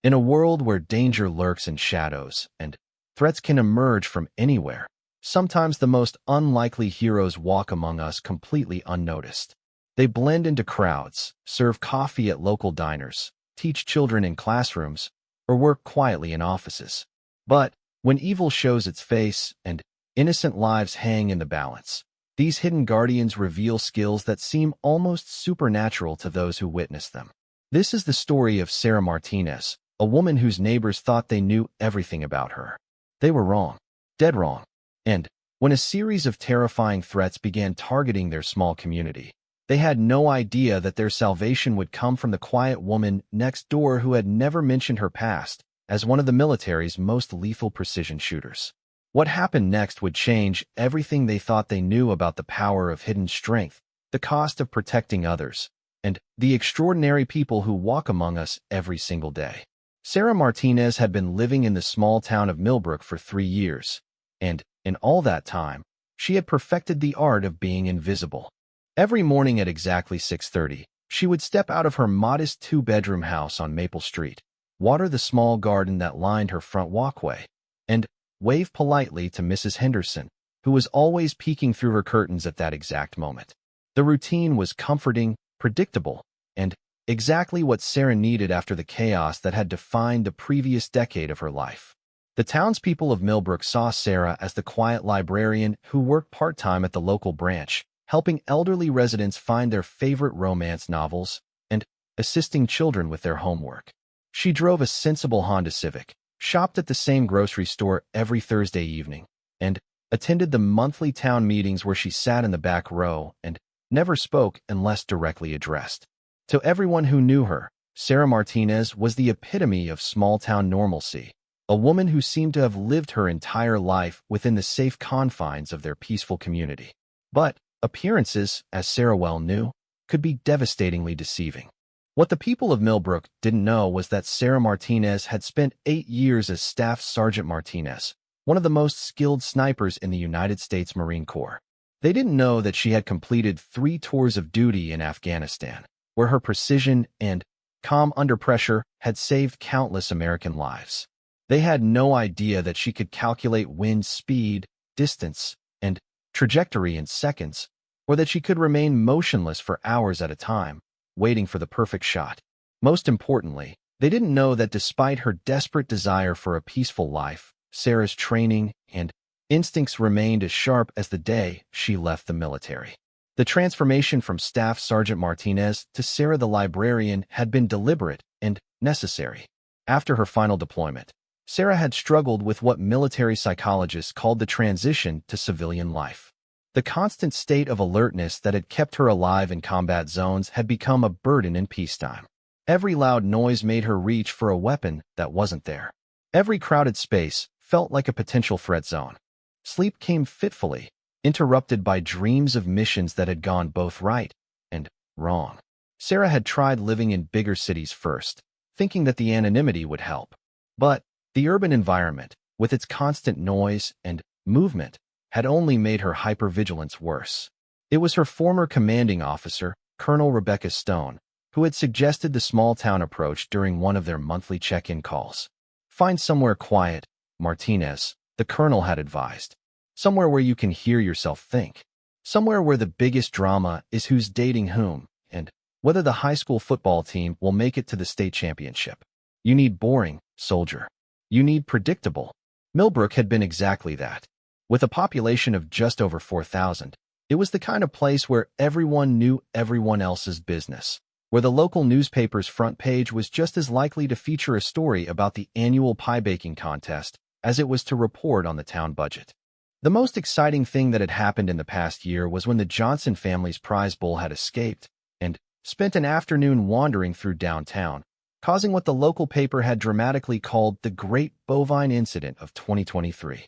In a world where danger lurks in shadows and threats can emerge from anywhere, sometimes the most unlikely heroes walk among us completely unnoticed. They blend into crowds, serve coffee at local diners, teach children in classrooms, or work quietly in offices. But when evil shows its face and innocent lives hang in the balance, these hidden guardians reveal skills that seem almost supernatural to those who witness them. This is the story of Sarah Martinez, a woman whose neighbors thought they knew everything about her. They were wrong, dead wrong. And when a series of terrifying threats began targeting their small community, they had no idea that their salvation would come from the quiet woman next door who had never mentioned her past as one of the military's most lethal precision shooters. What happened next would change everything they thought they knew about the power of hidden strength, the cost of protecting others, and the extraordinary people who walk among us every single day. Sarah Martinez had been living in the small town of Millbrook for 3 years, and in all that time, she had perfected the art of being invisible. Every morning at exactly 6:30, she would step out of her modest 2-bedroom house on Maple Street, water the small garden that lined her front walkway, and wave politely to Mrs. Henderson, who was always peeking through her curtains at that exact moment. The routine was comforting, predictable, and exactly what Sarah needed after the chaos that had defined the previous decade of her life. The townspeople of Millbrook saw Sarah as the quiet librarian who worked part-time at the local branch, helping elderly residents find their favorite romance novels and assisting children with their homework. She drove a sensible Honda Civic, shopped at the same grocery store every Thursday evening, and attended the monthly town meetings where she sat in the back row and never spoke unless directly addressed. To everyone who knew her, Sarah Martinez was the epitome of small-town normalcy, a woman who seemed to have lived her entire life within the safe confines of their peaceful community. But appearances, as Sarah well knew, could be devastatingly deceiving. What the people of Millbrook didn't know was that Sarah Martinez had spent 8 years as Staff Sergeant Martinez, one of the most skilled snipers in the United States Marine Corps. They didn't know that she had completed 3 tours of duty in Afghanistan, where her precision and calm under pressure had saved countless American lives. They had no idea that she could calculate wind speed, distance, and trajectory in seconds, or that she could remain motionless for hours at a time, waiting for the perfect shot. Most importantly, they didn't know that despite her desperate desire for a peaceful life, Sarah's training and instincts remained as sharp as the day she left the military. The transformation from Staff Sergeant Martinez to Sarah the librarian had been deliberate and necessary. After her final deployment, Sarah had struggled with what military psychologists called the transition to civilian life. The constant state of alertness that had kept her alive in combat zones had become a burden in peacetime. Every loud noise made her reach for a weapon that wasn't there. Every crowded space felt like a potential threat zone. Sleep came fitfully, interrupted by dreams of missions that had gone both right and wrong. Sarah had tried living in bigger cities first, thinking that the anonymity would help. But the urban environment, with its constant noise and movement, had only made her hypervigilance worse. It was her former commanding officer, Colonel Rebecca Stone, who had suggested the small-town approach during one of their monthly check-in calls. Find somewhere quiet, Martinez, the colonel had advised. Somewhere where you can hear yourself think. Somewhere where the biggest drama is who's dating whom and whether the high school football team will make it to the state championship. You need boring, soldier. You need predictable. Millbrook had been exactly that. With a population of just over 4,000, it was the kind of place where everyone knew everyone else's business, where the local newspaper's front page was just as likely to feature a story about the annual pie baking contest as it was to report on the town budget. The most exciting thing that had happened in the past year was when the Johnson family's prize bull had escaped and spent an afternoon wandering through downtown, causing what the local paper had dramatically called the Great Bovine Incident of 2023.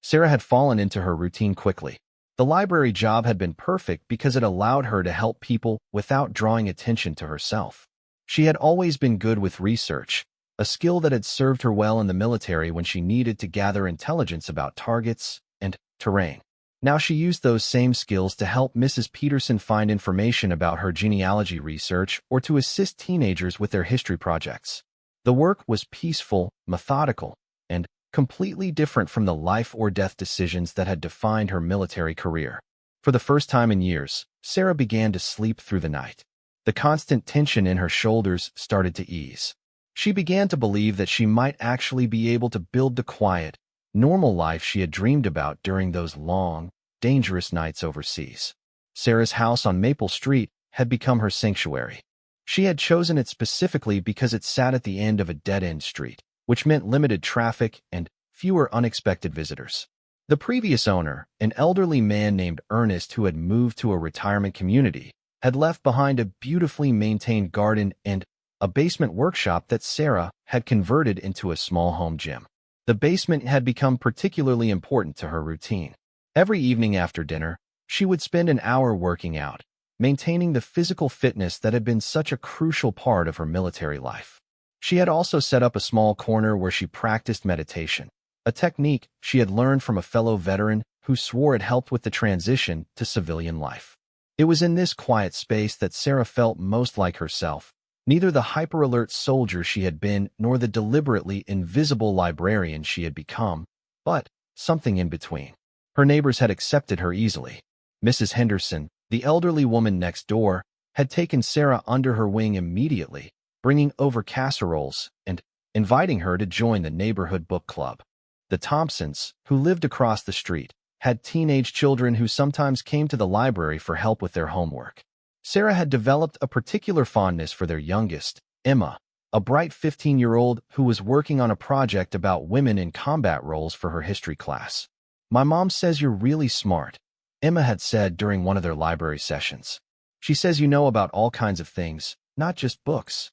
Sarah had fallen into her routine quickly. The library job had been perfect because it allowed her to help people without drawing attention to herself. She had always been good with research, a skill that had served her well in the military when she needed to gather intelligence about targets and terrain. Now she used those same skills to help Mrs. Peterson find information about her genealogy research or to assist teenagers with their history projects. The work was peaceful, methodical, and completely different from the life-or-death decisions that had defined her military career. For the first time in years, Sarah began to sleep through the night. The constant tension in her shoulders started to ease. She began to believe that she might actually be able to build the quiet, normal life she had dreamed about during those long, dangerous nights overseas. Sarah's house on Maple Street had become her sanctuary. She had chosen it specifically because it sat at the end of a dead-end street, which meant limited traffic and fewer unexpected visitors. The previous owner, an elderly man named Ernest who had moved to a retirement community, had left behind a beautifully maintained garden and a basement workshop that Sarah had converted into a small home gym. The basement had become particularly important to her routine. Every evening after dinner, she would spend an hour working out, maintaining the physical fitness that had been such a crucial part of her military life. She had also set up a small corner where she practiced meditation, a technique she had learned from a fellow veteran who swore it helped with the transition to civilian life. It was in this quiet space that Sarah felt most like herself, neither the hyper-alert soldier she had been nor the deliberately invisible librarian she had become, but something in between. Her neighbors had accepted her easily. Mrs. Henderson, the elderly woman next door, had taken Sarah under her wing immediately, bringing over casseroles and inviting her to join the neighborhood book club. The Thompsons, who lived across the street, had teenage children who sometimes came to the library for help with their homework. Sarah had developed a particular fondness for their youngest, Emma, a bright 15-year-old who was working on a project about women in combat roles for her history class. "My mom says you're really smart," Emma had said during one of their library sessions. "She says you know about all kinds of things, not just books."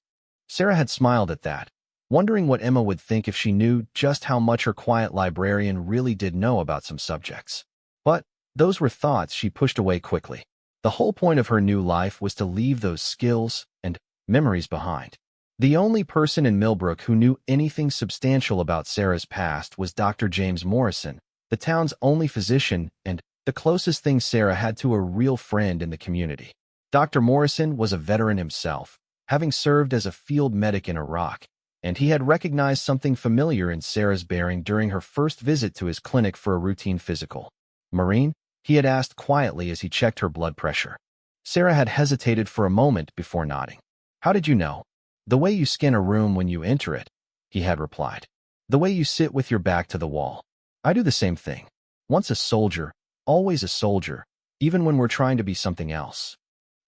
Sarah had smiled at that, wondering what Emma would think if she knew just how much her quiet librarian really did know about some subjects. But those were thoughts she pushed away quickly. The whole point of her new life was to leave those skills and memories behind. The only person in Millbrook who knew anything substantial about Sarah's past was Dr. James Morrison, the town's only physician and the closest thing Sarah had to a real friend in the community. Dr. Morrison was a veteran himself, having served as a field medic in Iraq, and he had recognized something familiar in Sarah's bearing during her first visit to his clinic for a routine physical. "Marine?" he had asked quietly as he checked her blood pressure. Sarah had hesitated for a moment before nodding. "How did you know?" "The way you scan a room when you enter it," he had replied. "The way you sit with your back to the wall. I do the same thing. Once a soldier, always a soldier, even when we're trying to be something else."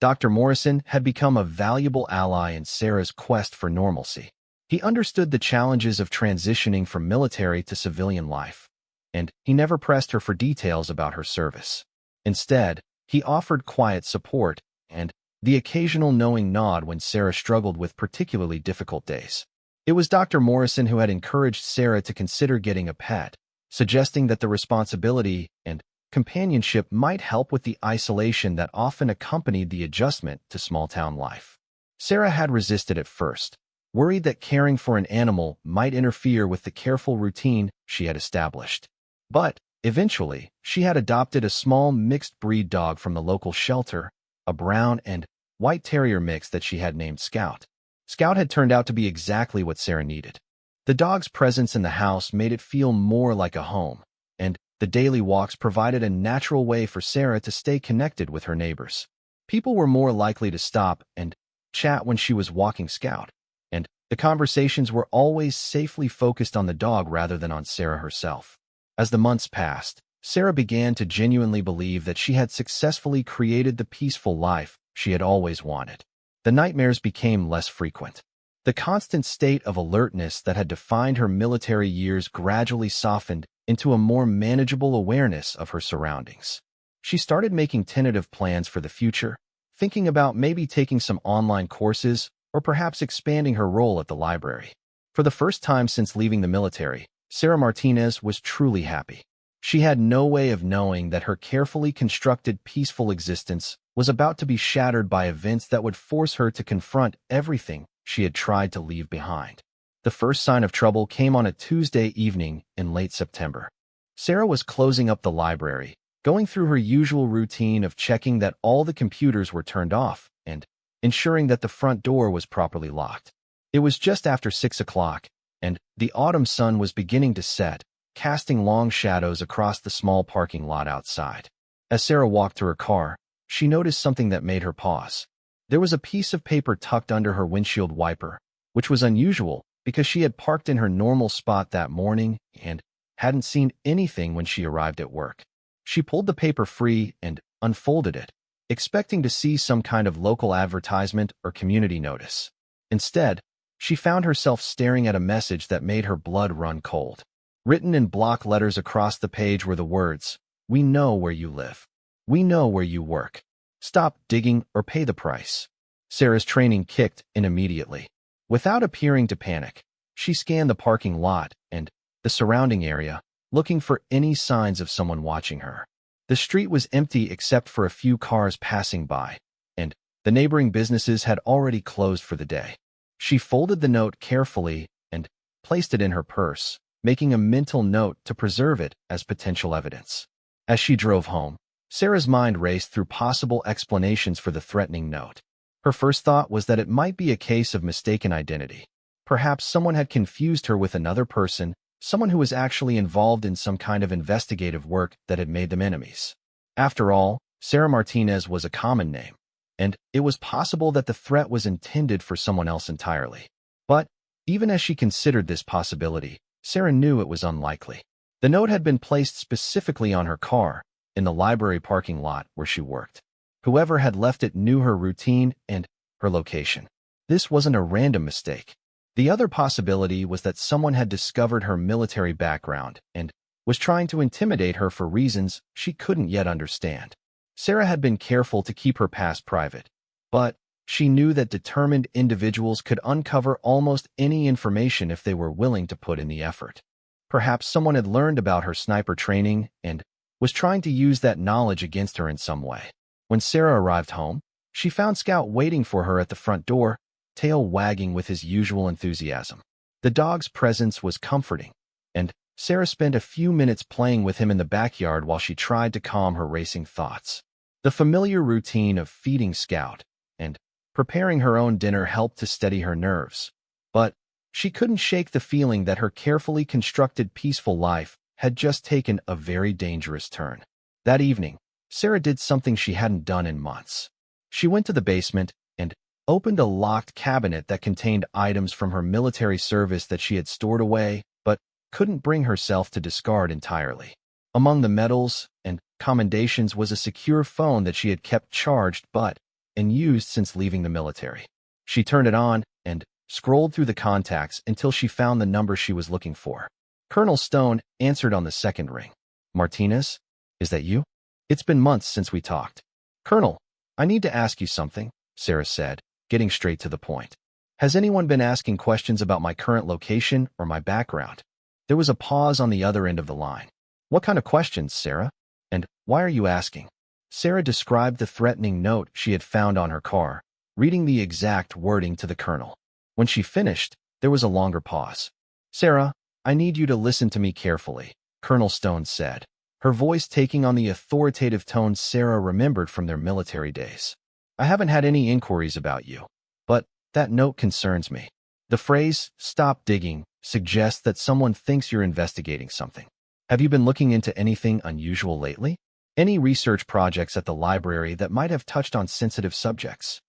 Dr. Morrison had become a valuable ally in Sarah's quest for normalcy. He understood the challenges of transitioning from military to civilian life, and he never pressed her for details about her service. Instead, he offered quiet support and the occasional knowing nod when Sarah struggled with particularly difficult days. It was Dr. Morrison who had encouraged Sarah to consider getting a pet, suggesting that the responsibility and companionship might help with the isolation that often accompanied the adjustment to small-town life. Sarah had resisted at first, worried that caring for an animal might interfere with the careful routine she had established. But eventually, she had adopted a small mixed-breed dog from the local shelter, a brown and white terrier mix that she had named Scout. Scout had turned out to be exactly what Sarah needed. The dog's presence in the house made it feel more like a home, and the daily walks provided a natural way for Sarah to stay connected with her neighbors. People were more likely to stop and chat when she was walking Scout, and the conversations were always safely focused on the dog rather than on Sarah herself. As the months passed, Sarah began to genuinely believe that she had successfully created the peaceful life she had always wanted. The nightmares became less frequent. The constant state of alertness that had defined her military years gradually softened into a more manageable awareness of her surroundings. She started making tentative plans for the future, thinking about maybe taking some online courses or perhaps expanding her role at the library. For the first time since leaving the military, Sarah Martinez was truly happy. She had no way of knowing that her carefully constructed peaceful existence was about to be shattered by events that would force her to confront everything she had tried to leave behind. The first sign of trouble came on a Tuesday evening in late September. Sarah was closing up the library, going through her usual routine of checking that all the computers were turned off and ensuring that the front door was properly locked. It was just after 6 o'clock, and the autumn sun was beginning to set, casting long shadows across the small parking lot outside. As Sarah walked to her car, she noticed something that made her pause. There was a piece of paper tucked under her windshield wiper, which was unusual because she had parked in her normal spot that morning and hadn't seen anything when she arrived at work. She pulled the paper free and unfolded it, expecting to see some kind of local advertisement or community notice. Instead, she found herself staring at a message that made her blood run cold. Written in block letters across the page were the words, "We know where you live. We know where you work. Stop digging or pay the price." Sarah's training kicked in immediately. Without appearing to panic, she scanned the parking lot and the surrounding area, looking for any signs of someone watching her. The street was empty except for a few cars passing by, and the neighboring businesses had already closed for the day. She folded the note carefully and placed it in her purse, making a mental note to preserve it as potential evidence. As she drove home, Sarah's mind raced through possible explanations for the threatening note. Her first thought was that it might be a case of mistaken identity. Perhaps someone had confused her with another person, someone who was actually involved in some kind of investigative work that had made them enemies. After all, Sarah Martinez was a common name, and it was possible that the threat was intended for someone else entirely. But even as she considered this possibility, Sarah knew it was unlikely. The note had been placed specifically on her car, in the library parking lot where she worked. Whoever had left it knew her routine and her location. This wasn't a random mistake. The other possibility was that someone had discovered her military background and was trying to intimidate her for reasons she couldn't yet understand. Sarah had been careful to keep her past private, but she knew that determined individuals could uncover almost any information if they were willing to put in the effort. Perhaps someone had learned about her sniper training and was trying to use that knowledge against her in some way. When Sarah arrived home, she found Scout waiting for her at the front door, tail wagging with his usual enthusiasm. The dog's presence was comforting, and Sarah spent a few minutes playing with him in the backyard while she tried to calm her racing thoughts. The familiar routine of feeding Scout and preparing her own dinner helped to steady her nerves, but she couldn't shake the feeling that her carefully constructed peaceful life had just taken a very dangerous turn. That evening, Sarah did something she hadn't done in months. She went to the basement and opened a locked cabinet that contained items from her military service that she had stored away but couldn't bring herself to discard entirely. Among the medals and commendations was a secure phone that she had kept charged but unused since leaving the military. She turned it on and scrolled through the contacts until she found the number she was looking for. Colonel Stone answered on the second ring. "Martinez, is that you? It's been months since we talked." "Colonel, I need to ask you something," Sarah said, getting straight to the point. "Has anyone been asking questions about my current location or my background?" There was a pause on the other end of the line. "What kind of questions, Sarah? And why are you asking?" Sarah described the threatening note she had found on her car, reading the exact wording to the colonel. When she finished, there was a longer pause. "Sarah, I need you to listen to me carefully," Colonel Stone said, her voice taking on the authoritative tone Sarah remembered from their military days. "I haven't had any inquiries about you, but that note concerns me. The phrase, 'stop digging,' suggests that someone thinks you're investigating something. Have you been looking into anything unusual lately? Any research projects at the library that might have touched on sensitive subjects?"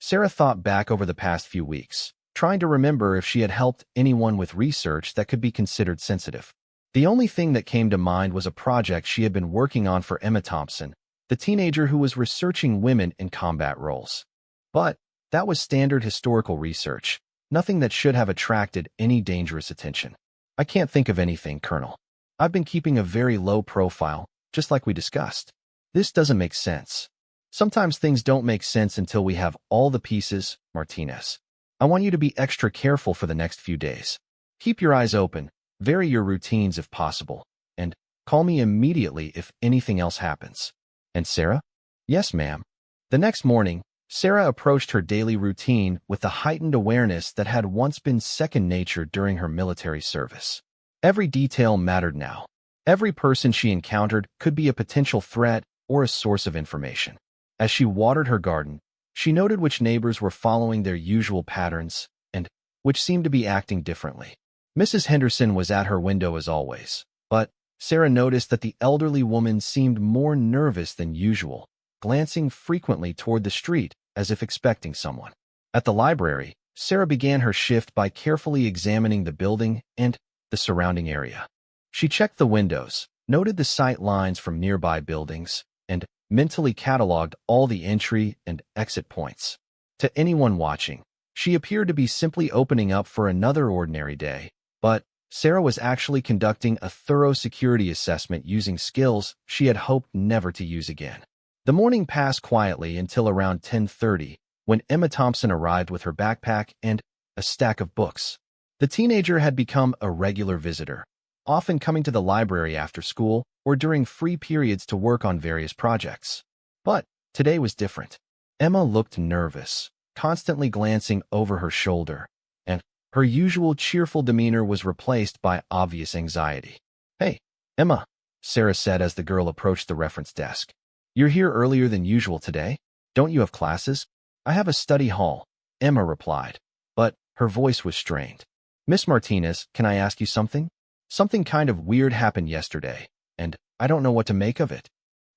Sarah thought back over the past few weeks, trying to remember if she had helped anyone with research that could be considered sensitive. The only thing that came to mind was a project she had been working on for Emma Thompson, the teenager who was researching women in combat roles. But that was standard historical research, nothing that should have attracted any dangerous attention. "I can't think of anything, Colonel. I've been keeping a very low profile, just like we discussed." "This doesn't make sense. Sometimes things don't make sense until we have all the pieces, Martinez. I want you to be extra careful for the next few days. Keep your eyes open, vary your routines if possible, and call me immediately if anything else happens." "And Sarah?" "Yes, ma'am." The next morning, Sarah approached her daily routine with the heightened awareness that had once been second nature during her military service. Every detail mattered now. Every person she encountered could be a potential threat or a source of information. As she watered her garden, she noted which neighbors were following their usual patterns and which seemed to be acting differently. Mrs. Henderson was at her window as always, but Sarah noticed that the elderly woman seemed more nervous than usual, glancing frequently toward the street as if expecting someone. At the library, Sarah began her shift by carefully examining the building and the surrounding area. She checked the windows, noted the sight lines from nearby buildings, and mentally cataloged all the entry and exit points. To anyone watching, she appeared to be simply opening up for another ordinary day, but Sarah was actually conducting a thorough security assessment using skills she had hoped never to use again. The morning passed quietly until around 10:30, when Emma Thompson arrived with her backpack and a stack of books. The teenager had become a regular visitor, often coming to the library after school or during free periods to work on various projects. But today was different. Emma looked nervous, constantly glancing over her shoulder, and her usual cheerful demeanor was replaced by obvious anxiety. "Hey, Emma," Sarah said as the girl approached the reference desk. "You're here earlier than usual today? Don't you have classes?" "I have a study hall," Emma replied, but her voice was strained. "Miss Martinez, can I ask you something? Something kind of weird happened yesterday, and I don't know what to make of it."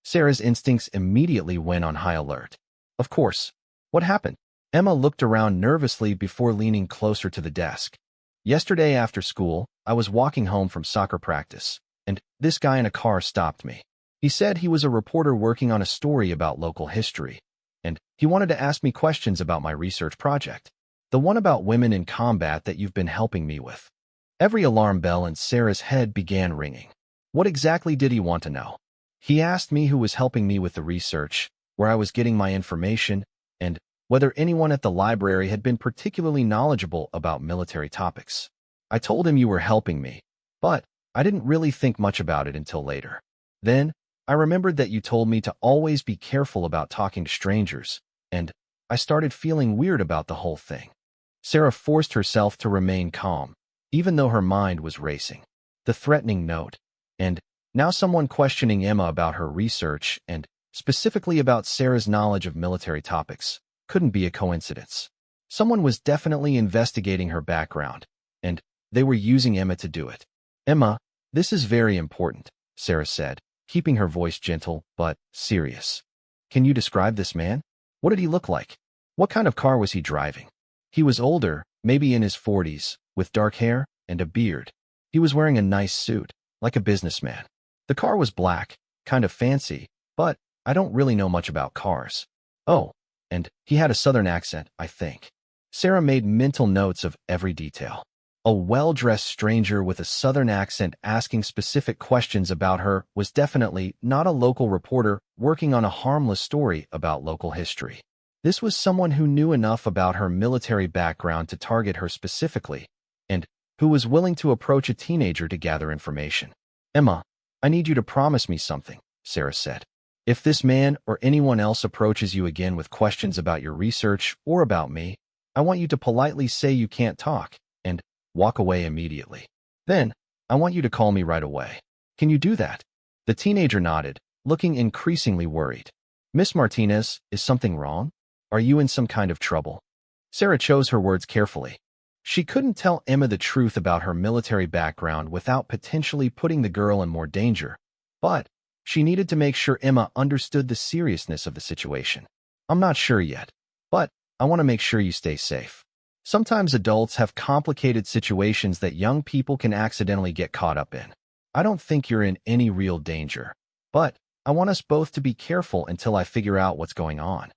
Sarah's instincts immediately went on high alert. "Of course. What happened?" Emma looked around nervously before leaning closer to the desk. "Yesterday after school, I was walking home from soccer practice, and this guy in a car stopped me. He said he was a reporter working on a story about local history, and he wanted to ask me questions about my research project, the one about women in combat that you've been helping me with." Every alarm bell in Sarah's head began ringing. What exactly did he want to know? He asked me who was helping me with the research, where I was getting my information, and whether anyone at the library had been particularly knowledgeable about military topics. I told him you were helping me, but I didn't really think much about it until later. Then, I remembered that you told me to always be careful about talking to strangers, and I started feeling weird about the whole thing. Sarah forced herself to remain calm, even though her mind was racing. The threatening note, and now someone questioning Emma about her research and specifically about Sarah's knowledge of military topics, couldn't be a coincidence. Someone was definitely investigating her background, and they were using Emma to do it. "Emma, this is very important," Sarah said, keeping her voice gentle but serious. "Can you describe this man? What did he look like? What kind of car was he driving?" "He was older, maybe in his 40s, with dark hair and a beard. He was wearing a nice suit, like a businessman. The car was black, kind of fancy, but I don't really know much about cars. Oh, and he had a southern accent, I think." Sarah made mental notes of every detail. A well-dressed stranger with a southern accent asking specific questions about her was definitely not a local reporter working on a harmless story about local history. This was someone who knew enough about her military background to target her specifically, and who was willing to approach a teenager to gather information. "Emma, I need you to promise me something," Sarah said. "If this man or anyone else approaches you again with questions about your research or about me, I want you to politely say you can't talk and walk away immediately. Then, I want you to call me right away. Can you do that?" The teenager nodded, looking increasingly worried. "Miss Martinez, is something wrong? Are you in some kind of trouble?" Sarah chose her words carefully. She couldn't tell Emma the truth about her military background without potentially putting the girl in more danger, but she needed to make sure Emma understood the seriousness of the situation. "I'm not sure yet, but I want to make sure you stay safe. Sometimes adults have complicated situations that young people can accidentally get caught up in. I don't think you're in any real danger, but I want us both to be careful until I figure out what's going on."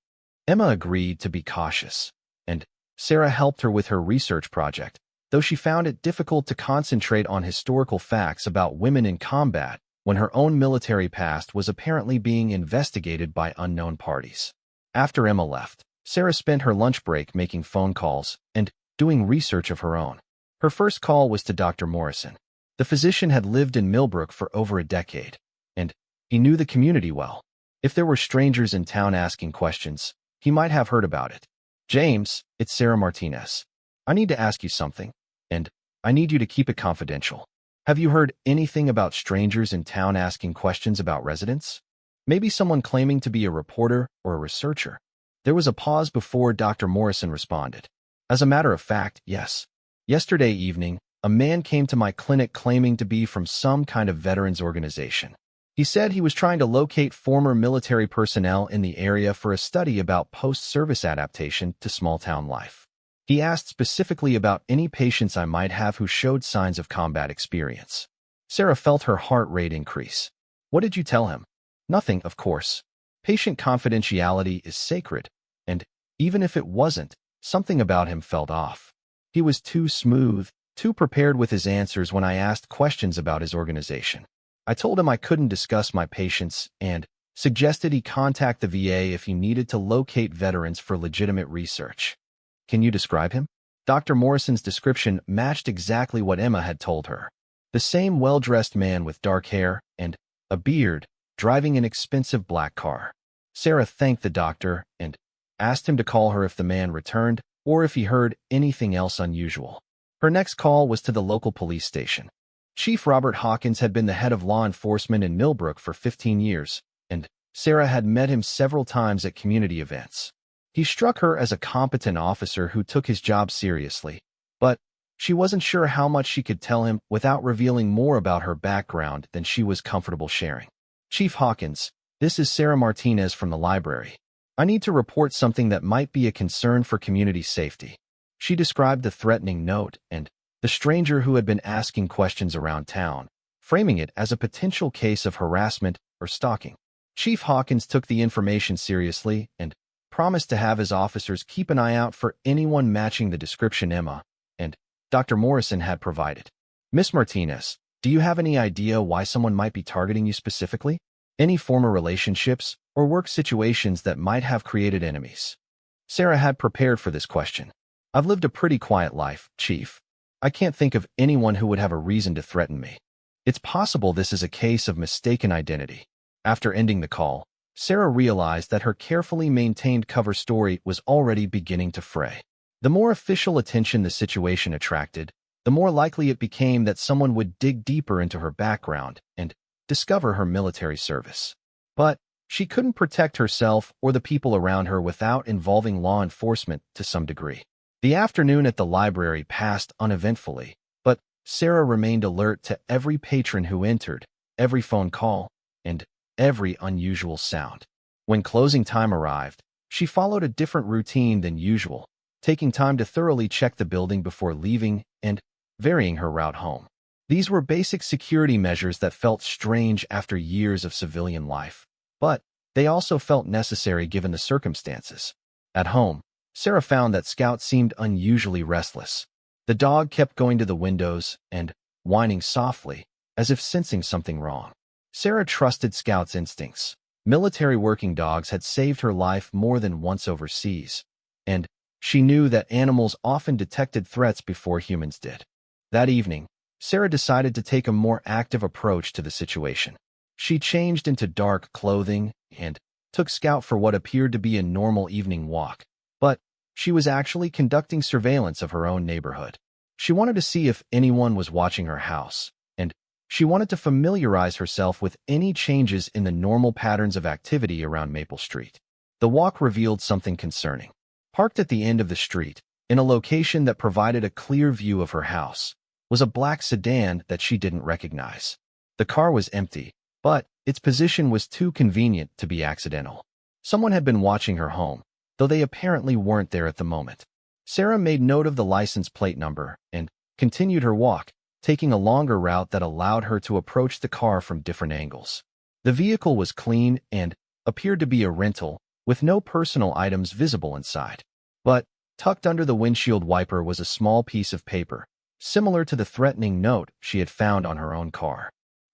Emma agreed to be cautious, and Sarah helped her with her research project, though she found it difficult to concentrate on historical facts about women in combat when her own military past was apparently being investigated by unknown parties. After Emma left, Sarah spent her lunch break making phone calls and doing research of her own. Her first call was to Dr. Morrison. The physician had lived in Millbrook for over a decade, and he knew the community well. If there were strangers in town asking questions, he might have heard about it. "James, it's Sarah Martinez. I need to ask you something, and I need you to keep it confidential. Have you heard anything about strangers in town asking questions about residents? Maybe someone claiming to be a reporter or a researcher?" There was a pause before Dr. Morrison responded. "As a matter of fact, yes. Yesterday evening, a man came to my clinic claiming to be from some kind of veterans organization. He said he was trying to locate former military personnel in the area for a study about post-service adaptation to small-town life. He asked specifically about any patients I might have who showed signs of combat experience. Sarah felt her heart rate increase. What did you tell him? Nothing, of course. Patient confidentiality is sacred, and even if it wasn't, something about him felt off. He was too smooth, too prepared with his answers when I asked questions about his organization. I told him I couldn't discuss my patients and suggested he contact the VA if he needed to locate veterans for legitimate research. Can you describe him? Dr. Morrison's description matched exactly what Emma had told her. The same well-dressed man with dark hair and a beard, driving an expensive black car. Sarah thanked the doctor and asked him to call her if the man returned or if he heard anything else unusual. Her next call was to the local police station. Chief Robert Hawkins had been the head of law enforcement in Millbrook for 15 years, and Sarah had met him several times at community events. He struck her as a competent officer who took his job seriously, but she wasn't sure how much she could tell him without revealing more about her background than she was comfortable sharing. Chief Hawkins, this is Sarah Martinez from the library. I need to report something that might be a concern for community safety. She described the threatening note and the stranger who had been asking questions around town, framing it as a potential case of harassment or stalking. Chief Hawkins took the information seriously and promised to have his officers keep an eye out for anyone matching the description Emma and Dr. Morrison had provided. Miss Martinez, do you have any idea why someone might be targeting you specifically? Any former relationships or work situations that might have created enemies? Sarah had prepared for this question. I've lived a pretty quiet life, Chief. I can't think of anyone who would have a reason to threaten me. It's possible this is a case of mistaken identity. After ending the call, Sarah realized that her carefully maintained cover story was already beginning to fray. The more official attention the situation attracted, the more likely it became that someone would dig deeper into her background and discover her military service. But she couldn't protect herself or the people around her without involving law enforcement to some degree. The afternoon at the library passed uneventfully, but Sarah remained alert to every patron who entered, every phone call, and every unusual sound. When closing time arrived, she followed a different routine than usual, taking time to thoroughly check the building before leaving and varying her route home. These were basic security measures that felt strange after years of civilian life, but they also felt necessary given the circumstances. At home, Sarah found that Scout seemed unusually restless. The dog kept going to the windows and whining softly, as if sensing something wrong. Sarah trusted Scout's instincts. Military working dogs had saved her life more than once overseas, and she knew that animals often detected threats before humans did. That evening, Sarah decided to take a more active approach to the situation. She changed into dark clothing and took Scout for what appeared to be a normal evening walk, but she was actually conducting surveillance of her own neighborhood. She wanted to see if anyone was watching her house, and she wanted to familiarize herself with any changes in the normal patterns of activity around Maple Street. The walk revealed something concerning. Parked at the end of the street, in a location that provided a clear view of her house, was a black sedan that she didn't recognize. The car was empty, but its position was too convenient to be accidental. Someone had been watching her home, though they apparently weren't there at the moment. Sarah made note of the license plate number and continued her walk, taking a longer route that allowed her to approach the car from different angles. The vehicle was clean and appeared to be a rental, with no personal items visible inside. But tucked under the windshield wiper was a small piece of paper, similar to the threatening note she had found on her own car.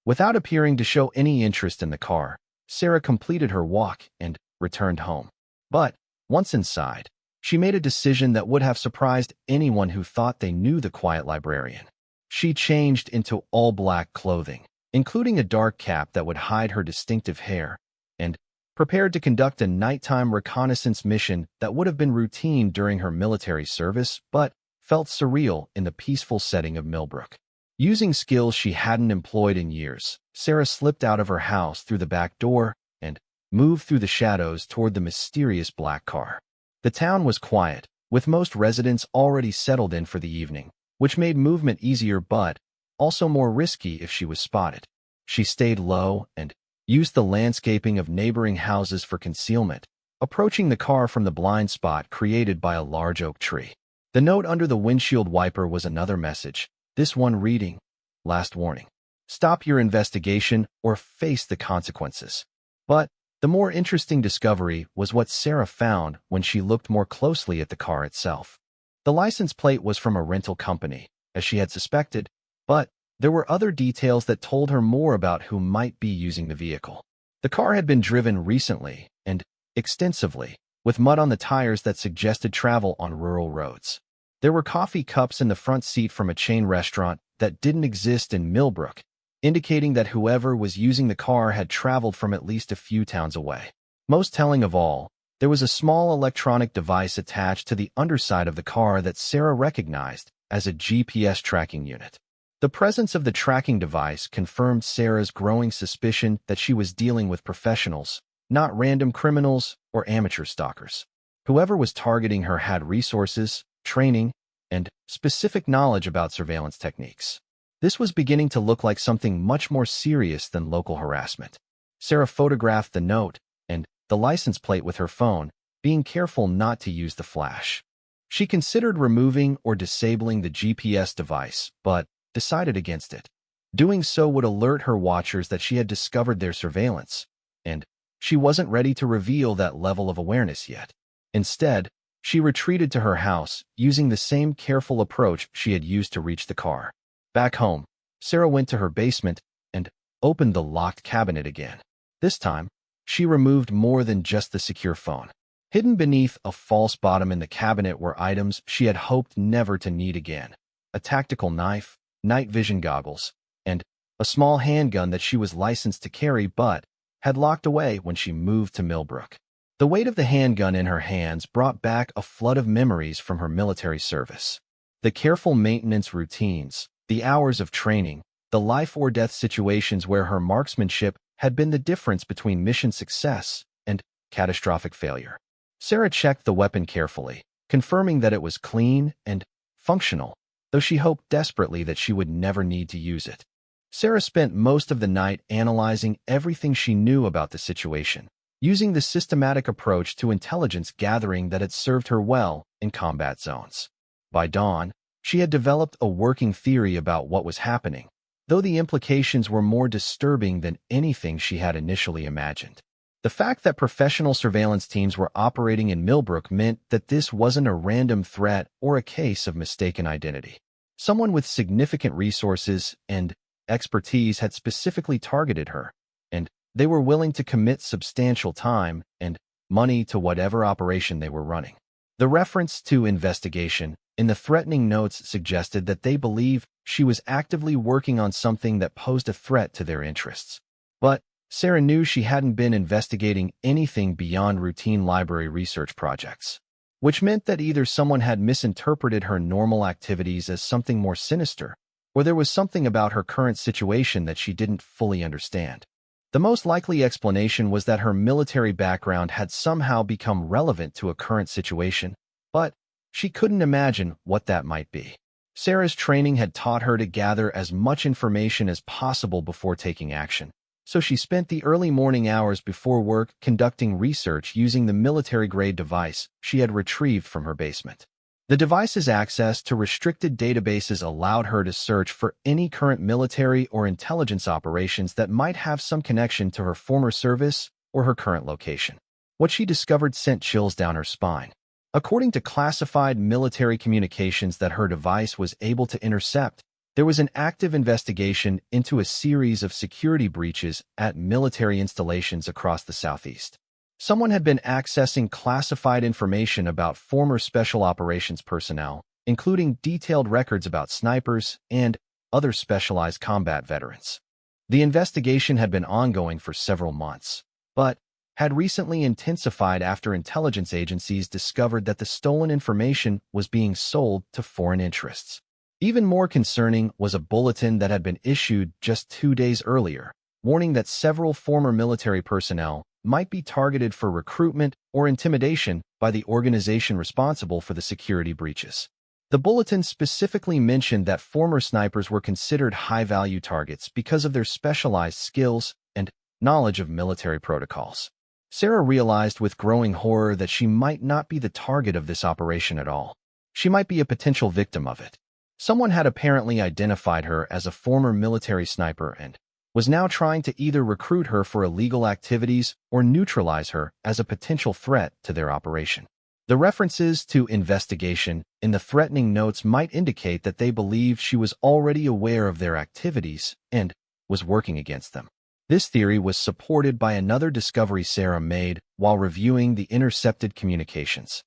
Without appearing to show any interest in the car, Sarah completed her walk and returned home. But once inside, she made a decision that would have surprised anyone who thought they knew the quiet librarian. She changed into all-black clothing, including a dark cap that would hide her distinctive hair, and prepared to conduct a nighttime reconnaissance mission that would have been routine during her military service but felt surreal in the peaceful setting of Millbrook. Using skills she hadn't employed in years, Sarah slipped out of her house through the back door and moved through the shadows toward the mysterious black car. The town was quiet, with most residents already settled in for the evening, which made movement easier but also more risky if she was spotted. She stayed low and used the landscaping of neighboring houses for concealment, approaching the car from the blind spot created by a large oak tree. The note under the windshield wiper was another message, this one reading, "Last warning. Stop your investigation or face the consequences." But the more interesting discovery was what Sarah found when she looked more closely at the car itself. The license plate was from a rental company, as she had suspected, but there were other details that told her more about who might be using the vehicle. The car had been driven recently and extensively, with mud on the tires that suggested travel on rural roads. There were coffee cups in the front seat from a chain restaurant that didn't exist in Millbrook, indicating that whoever was using the car had traveled from at least a few towns away. Most telling of all, there was a small electronic device attached to the underside of the car that Sarah recognized as a GPS tracking unit. The presence of the tracking device confirmed Sarah's growing suspicion that she was dealing with professionals, not random criminals or amateur stalkers. Whoever was targeting her had resources, training, and specific knowledge about surveillance techniques. This was beginning to look like something much more serious than local harassment. Sarah photographed the note and the license plate with her phone, being careful not to use the flash. She considered removing or disabling the GPS device, but decided against it. Doing so would alert her watchers that she had discovered their surveillance, and she wasn't ready to reveal that level of awareness yet. Instead, she retreated to her house, using the same careful approach she had used to reach the car. Back home, Sarah went to her basement and opened the locked cabinet again. This time, she removed more than just the secure phone. Hidden beneath a false bottom in the cabinet were items she had hoped never to need again: a tactical knife, night vision goggles, and a small handgun that she was licensed to carry but had locked away when she moved to Millbrook. The weight of the handgun in her hands brought back a flood of memories from her military service. The careful maintenance routines, the hours of training, the life-or-death situations where her marksmanship had been the difference between mission success and catastrophic failure. Sarah checked the weapon carefully, confirming that it was clean and functional, though she hoped desperately that she would never need to use it. Sarah spent most of the night analyzing everything she knew about the situation, using the systematic approach to intelligence gathering that had served her well in combat zones. By dawn, she had developed a working theory about what was happening, though the implications were more disturbing than anything she had initially imagined. The fact that professional surveillance teams were operating in Millbrook meant that this wasn't a random threat or a case of mistaken identity. Someone with significant resources and expertise had specifically targeted her, and they were willing to commit substantial time and money to whatever operation they were running. The reference to investigation in the threatening notes suggested that they believe she was actively working on something that posed a threat to their interests. But Sarah knew she hadn't been investigating anything beyond routine library research projects, which meant that either someone had misinterpreted her normal activities as something more sinister, or there was something about her current situation that she didn't fully understand. The most likely explanation was that her military background had somehow become relevant to a current situation, but she couldn't imagine what that might be. Sarah's training had taught her to gather as much information as possible before taking action, so she spent the early morning hours before work conducting research using the military-grade device she had retrieved from her basement. The device's access to restricted databases allowed her to search for any current military or intelligence operations that might have some connection to her former service or her current location. What she discovered sent chills down her spine. According to classified military communications that her device was able to intercept, there was an active investigation into a series of security breaches at military installations across the Southeast. Someone had been accessing classified information about former special operations personnel, including detailed records about snipers and other specialized combat veterans. The investigation had been ongoing for several months, but had recently intensified after intelligence agencies discovered that the stolen information was being sold to foreign interests. Even more concerning was a bulletin that had been issued just 2 days earlier, warning that several former military personnel might be targeted for recruitment or intimidation by the organization responsible for the security breaches. The bulletin specifically mentioned that former snipers were considered high-value targets because of their specialized skills and knowledge of military protocols. Sarah realized with growing horror that she might not be the target of this operation at all. She might be a potential victim of it. Someone had apparently identified her as a former military sniper and was now trying to either recruit her for illegal activities or neutralize her as a potential threat to their operation. The references to investigation in the threatening notes might indicate that they believed she was already aware of their activities and was working against them. This theory was supported by another discovery Sarah made while reviewing the intercepted communications.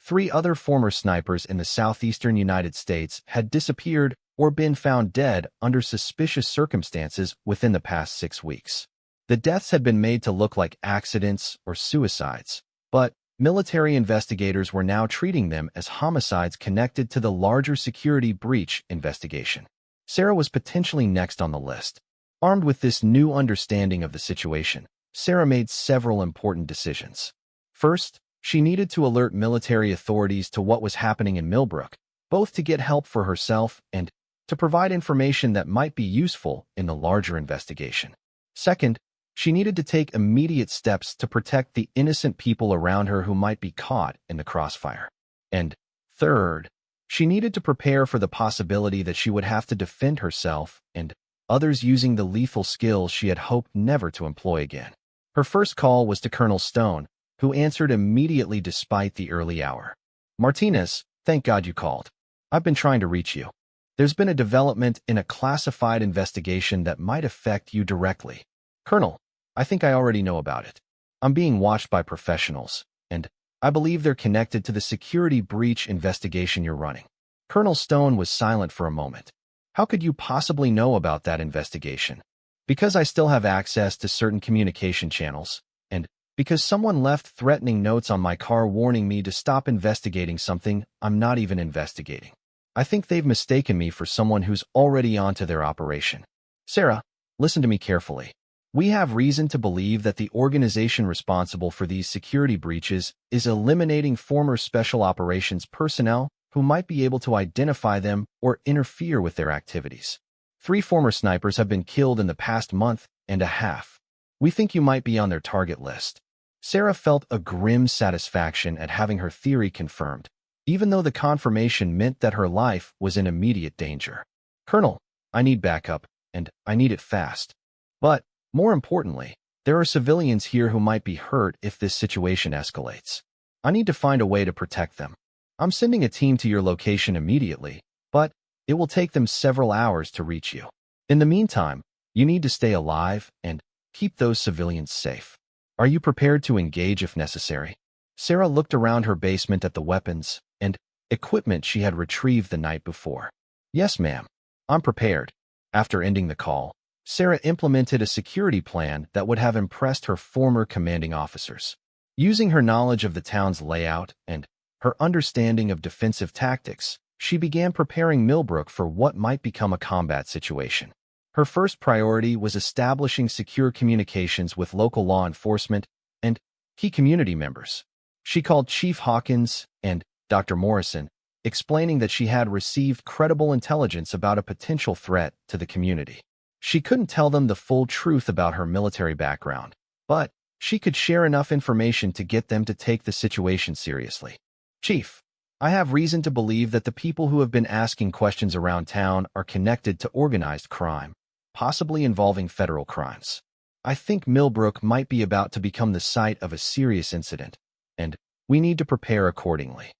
3 other former snipers in the southeastern United States had disappeared or been found dead under suspicious circumstances within the past 6 weeks. The deaths had been made to look like accidents or suicides, but military investigators were now treating them as homicides connected to the larger security breach investigation. Sarah was potentially next on the list. Armed with this new understanding of the situation, Sarah made several important decisions. First, she needed to alert military authorities to what was happening in Millbrook, both to get help for herself and to provide information that might be useful in the larger investigation. Second, she needed to take immediate steps to protect the innocent people around her who might be caught in the crossfire. And third, she needed to prepare for the possibility that she would have to defend herself and others using the lethal skills she had hoped never to employ again. Her first call was to Colonel Stone, who answered immediately despite the early hour. "Martinez, thank God you called. I've been trying to reach you. There's been a development in a classified investigation that might affect you directly." "Colonel, I think I already know about it. I'm being watched by professionals, and I believe they're connected to the security breach investigation you're running." Colonel Stone was silent for a moment. "How could you possibly know about that investigation?" "Because I still have access to certain communication channels, and because someone left threatening notes on my car warning me to stop investigating something I'm not even investigating. I think they've mistaken me for someone who's already onto their operation." "Sarah, listen to me carefully. We have reason to believe that the organization responsible for these security breaches is eliminating former special operations personnel who might be able to identify them or interfere with their activities. 3 former snipers have been killed in the past month and a half. We think you might be on their target list." Sarah felt a grim satisfaction at having her theory confirmed, even though the confirmation meant that her life was in immediate danger. "Colonel, I need backup, and I need it fast. But, more importantly, there are civilians here who might be hurt if this situation escalates. I need to find a way to protect them. I'm sending a team to your location immediately, but it will take them several hours to reach you. In the meantime, you need to stay alive and keep those civilians safe. Are you prepared to engage if necessary?" Sarah looked around her basement at the weapons and equipment she had retrieved the night before. "Yes, ma'am. I'm prepared." After ending the call, Sarah implemented a security plan that would have impressed her former commanding officers. Using her knowledge of the town's layout and her understanding of defensive tactics, she began preparing Millbrook for what might become a combat situation. Her first priority was establishing secure communications with local law enforcement and key community members. She called Chief Hawkins and Dr. Morrison, explaining that she had received credible intelligence about a potential threat to the community. She couldn't tell them the full truth about her military background, but she could share enough information to get them to take the situation seriously. "Chief, I have reason to believe that the people who have been asking questions around town are connected to organized crime, possibly involving federal crimes. I think Millbrook might be about to become the site of a serious incident, and we need to prepare accordingly."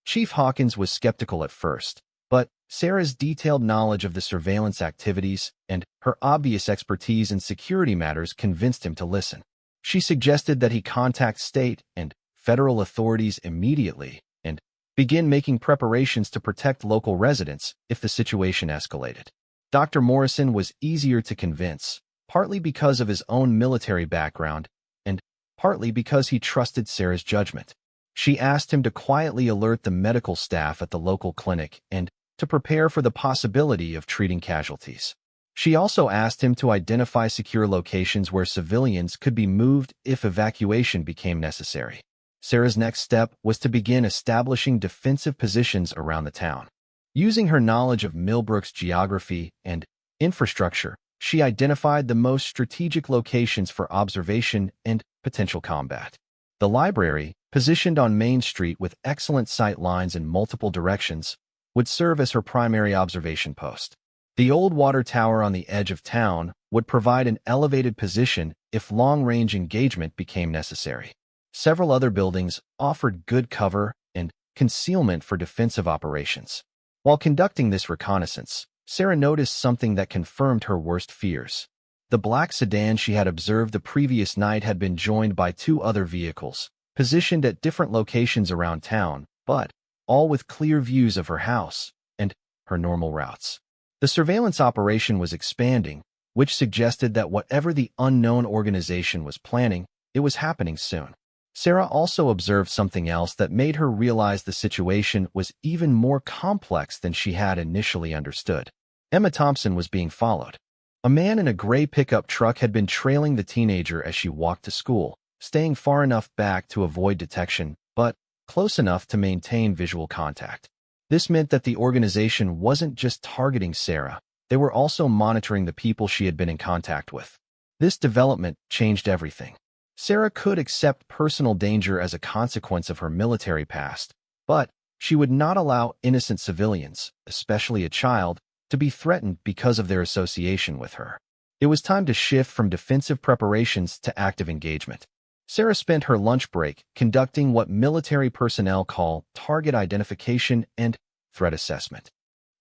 Chief Hawkins was skeptical at first, but Sarah's detailed knowledge of the surveillance activities and her obvious expertise in security matters convinced him to listen. She suggested that he contact state and federal authorities immediately and begin making preparations to protect local residents if the situation escalated. Dr. Morrison was easier to convince, partly because of his own military background and partly because he trusted Sarah's judgment. She asked him to quietly alert the medical staff at the local clinic and to prepare for the possibility of treating casualties. She also asked him to identify secure locations where civilians could be moved if evacuation became necessary. Sarah's next step was to begin establishing defensive positions around the town. Using her knowledge of Millbrook's geography and infrastructure, she identified the most strategic locations for observation and potential combat. The library, positioned on Main Street with excellent sight lines in multiple directions, would serve as her primary observation post. The old water tower on the edge of town would provide an elevated position if long-range engagement became necessary. Several other buildings offered good cover and concealment for defensive operations. While conducting this reconnaissance, Sarah noticed something that confirmed her worst fears. The black sedan she had observed the previous night had been joined by two other vehicles, positioned at different locations around town, but all with clear views of her house and her normal routes. The surveillance operation was expanding, which suggested that whatever the unknown organization was planning, it was happening soon. Sarah also observed something else that made her realize the situation was even more complex than she had initially understood. Emma Thompson was being followed. A man in a gray pickup truck had been trailing the teenager as she walked to school, staying far enough back to avoid detection, but close enough to maintain visual contact. This meant that the organization wasn't just targeting Sarah, they were also monitoring the people she had been in contact with. This development changed everything. Sarah could accept personal danger as a consequence of her military past, but she would not allow innocent civilians, especially a child, to be threatened because of their association with her. It was time to shift from defensive preparations to active engagement. Sarah spent her lunch break conducting what military personnel call target identification and threat assessment.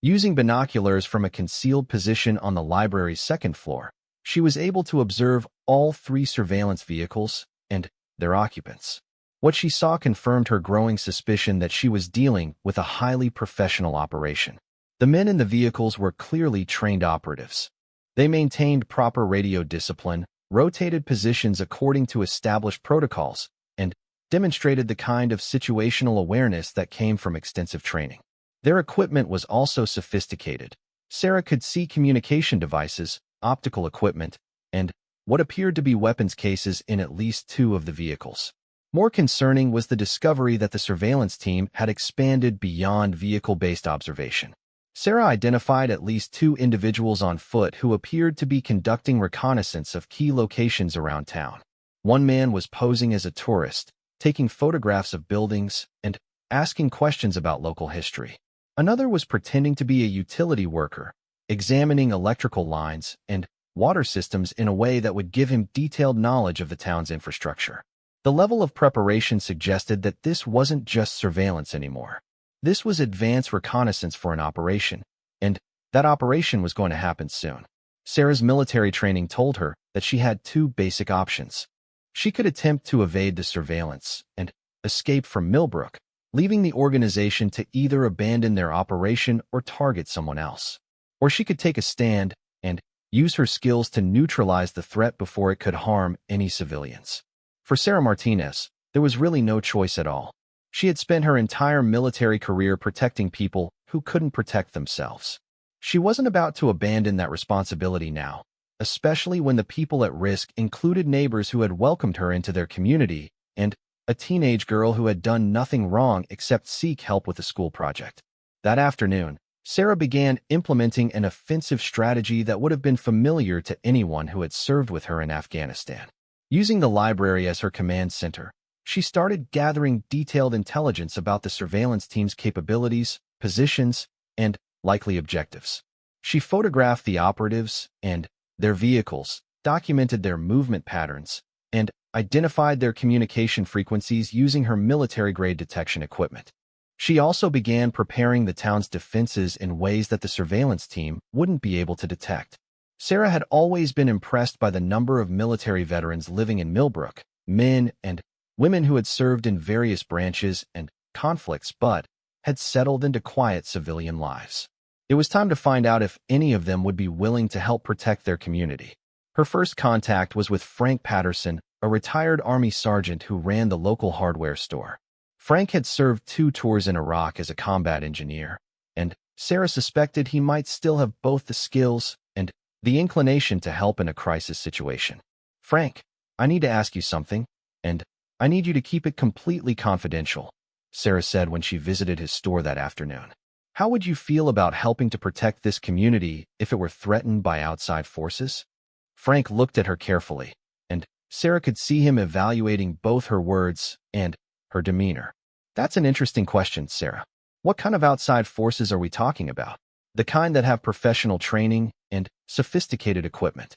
Using binoculars from a concealed position on the library's second floor, she was able to observe all three surveillance vehicles and their occupants. What she saw confirmed her growing suspicion that she was dealing with a highly professional operation. The men in the vehicles were clearly trained operatives. They maintained proper radio discipline, rotated positions according to established protocols, and demonstrated the kind of situational awareness that came from extensive training. Their equipment was also sophisticated. Sarah could see communication devices, optical equipment, and what appeared to be weapons cases in at least two of the vehicles. More concerning was the discovery that the surveillance team had expanded beyond vehicle-based observation. Sarah identified at least two individuals on foot who appeared to be conducting reconnaissance of key locations around town. One man was posing as a tourist, taking photographs of buildings and asking questions about local history. Another was pretending to be a utility worker, examining electrical lines and water systems in a way that would give him detailed knowledge of the town's infrastructure. The level of preparation suggested that this wasn't just surveillance anymore. This was advanced reconnaissance for an operation, and that operation was going to happen soon. Sarah's military training told her that she had two basic options. She could attempt to evade the surveillance and escape from Millbrook, leaving the organization to either abandon their operation or target someone else. Or she could take a stand and use her skills to neutralize the threat before it could harm any civilians. For Sarah Martinez, there was really no choice at all. She had spent her entire military career protecting people who couldn't protect themselves. She wasn't about to abandon that responsibility now, especially when the people at risk included neighbors who had welcomed her into their community and a teenage girl who had done nothing wrong except seek help with a school project. That afternoon, Sarah began implementing an offensive strategy that would have been familiar to anyone who had served with her in Afghanistan. Using the library as her command center, she started gathering detailed intelligence about the surveillance team's capabilities, positions, and likely objectives. She photographed the operatives and their vehicles, documented their movement patterns, and identified their communication frequencies using her military-grade detection equipment. She also began preparing the town's defenses in ways that the surveillance team wouldn't be able to detect. Sarah had always been impressed by the number of military veterans living in Millbrook, men and women who had served in various branches and conflicts but had settled into quiet civilian lives. It was time to find out if any of them would be willing to help protect their community. Her first contact was with Frank Patterson, a retired Army sergeant who ran the local hardware store. Frank had served 2 tours in Iraq as a combat engineer, and Sarah suspected he might still have both the skills and the inclination to help in a crisis situation. "Frank, I need to ask you something, and I need you to keep it completely confidential," Sarah said when she visited his store that afternoon. How would you feel about helping to protect this community if it were threatened by outside forces? Frank looked at her carefully, and Sarah could see him evaluating both her words and her demeanor. That's an interesting question, Sarah. What kind of outside forces are we talking about? The kind that have professional training and sophisticated equipment.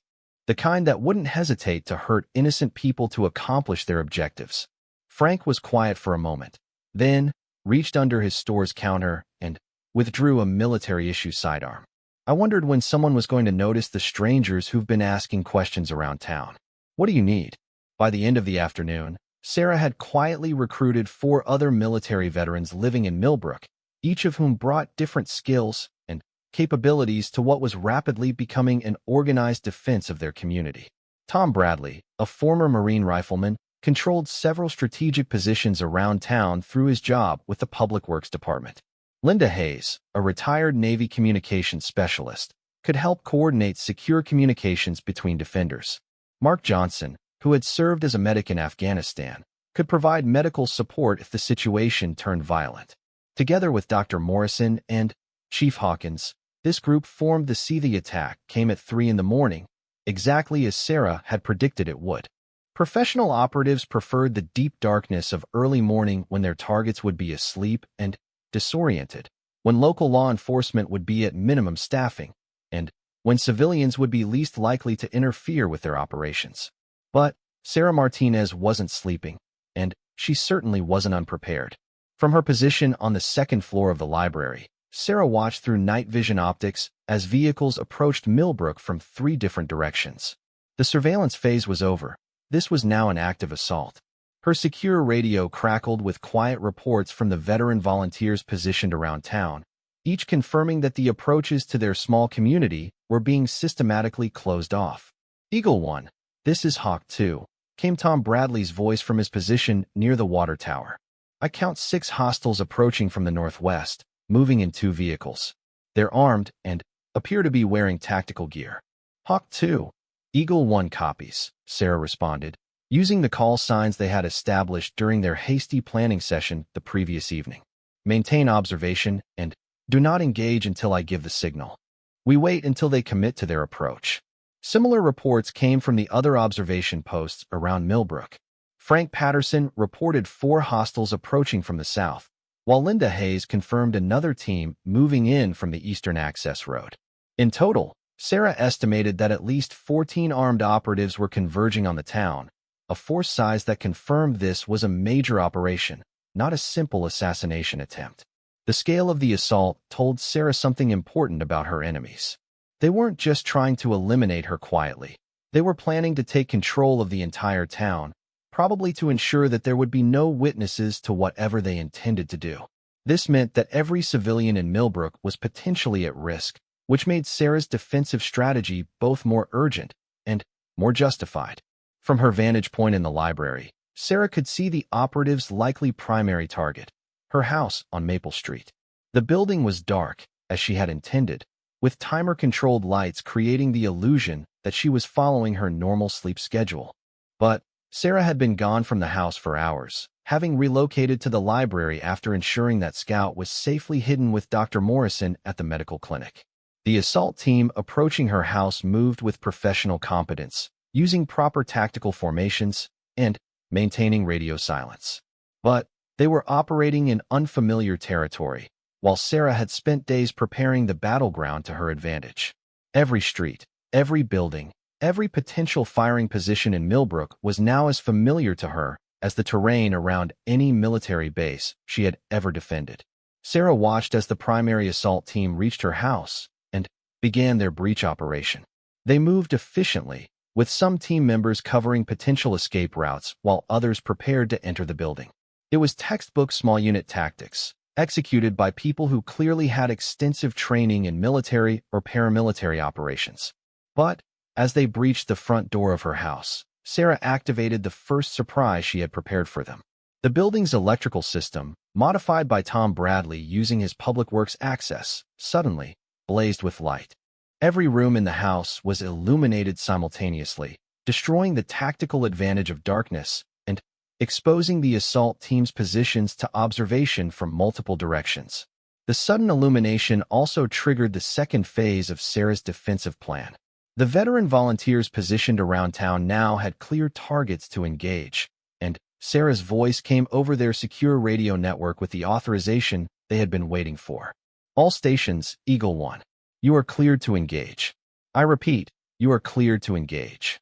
The kind that wouldn't hesitate to hurt innocent people to accomplish their objectives. Frank was quiet for a moment, then reached under his store's counter and withdrew a military-issue sidearm. I wondered when someone was going to notice the strangers who've been asking questions around town. What do you need? By the end of the afternoon, Sarah had quietly recruited 4 other military veterans living in Millbrook, each of whom brought different skills and capabilities to what was rapidly becoming an organized defense of their community. Tom Bradley, a former Marine rifleman, controlled several strategic positions around town through his job with the Public Works Department. Linda Hayes, a retired Navy communications specialist, could help coordinate secure communications between defenders. Mark Johnson, who had served as a medic in Afghanistan, could provide medical support if the situation turned violent. Together with Dr. Morrison and Chief Hawkins, this group formed the See the attack came at 3 in the morning, exactly as Sarah had predicted it would. Professional operatives preferred the deep darkness of early morning when their targets would be asleep and disoriented, when local law enforcement would be at minimum staffing, and when civilians would be least likely to interfere with their operations. But Sarah Martinez wasn't sleeping, and she certainly wasn't unprepared. From her position on the second floor of the library, Sarah watched through night vision optics as vehicles approached Millbrook from 3 different directions. The surveillance phase was over. This was now an active assault. Her secure radio crackled with quiet reports from the veteran volunteers positioned around town, each confirming that the approaches to their small community were being systematically closed off. Eagle 1, this is Hawk 2, came Tom Bradley's voice from his position near the water tower. I count 6 hostiles approaching from the northwest, moving in 2 vehicles. They're armed and appear to be wearing tactical gear. Hawk 2, Eagle 1 copies, Sarah responded, using the call signs they had established during their hasty planning session the previous evening. Maintain observation and do not engage until I give the signal. We wait until they commit to their approach. Similar reports came from the other observation posts around Millbrook. Frank Patterson reported 4 hostiles approaching from the south, while Linda Hayes confirmed another team moving in from the eastern access road. In total, Sarah estimated that at least 14 armed operatives were converging on the town, a force size that confirmed this was a major operation, not a simple assassination attempt. The scale of the assault told Sarah something important about her enemies. They weren't just trying to eliminate her quietly. They were planning to take control of the entire town, probably to ensure that there would be no witnesses to whatever they intended to do. This meant that every civilian in Millbrook was potentially at risk, which made Sarah's defensive strategy both more urgent and more justified. From her vantage point in the library, Sarah could see the operative's likely primary target, her house on Maple Street. The building was dark, as she had intended, with timer-controlled lights creating the illusion that she was following her normal sleep schedule. But Sarah had been gone from the house for hours, having relocated to the library after ensuring that Scout was safely hidden with Dr. Morrison at the medical clinic. The assault team approaching her house moved with professional competence, using proper tactical formations and maintaining radio silence. But they were operating in unfamiliar territory, while Sarah had spent days preparing the battleground to her advantage. Every street, every building, every potential firing position in Millbrook was now as familiar to her as the terrain around any military base she had ever defended. Sarah watched as the primary assault team reached her house and began their breach operation. They moved efficiently, with some team members covering potential escape routes while others prepared to enter the building. It was textbook small unit tactics, executed by people who clearly had extensive training in military or paramilitary operations. But as they breached the front door of her house, Sarah activated the first surprise she had prepared for them. The building's electrical system, modified by Tom Bradley using his Public Works access, suddenly blazed with light. Every room in the house was illuminated simultaneously, destroying the tactical advantage of darkness and exposing the assault team's positions to observation from multiple directions. The sudden illumination also triggered the second phase of Sarah's defensive plan. The veteran volunteers positioned around town now had clear targets to engage, and Sarah's voice came over their secure radio network with the authorization they had been waiting for. All stations, Eagle 1. You are cleared to engage. I repeat, you are cleared to engage.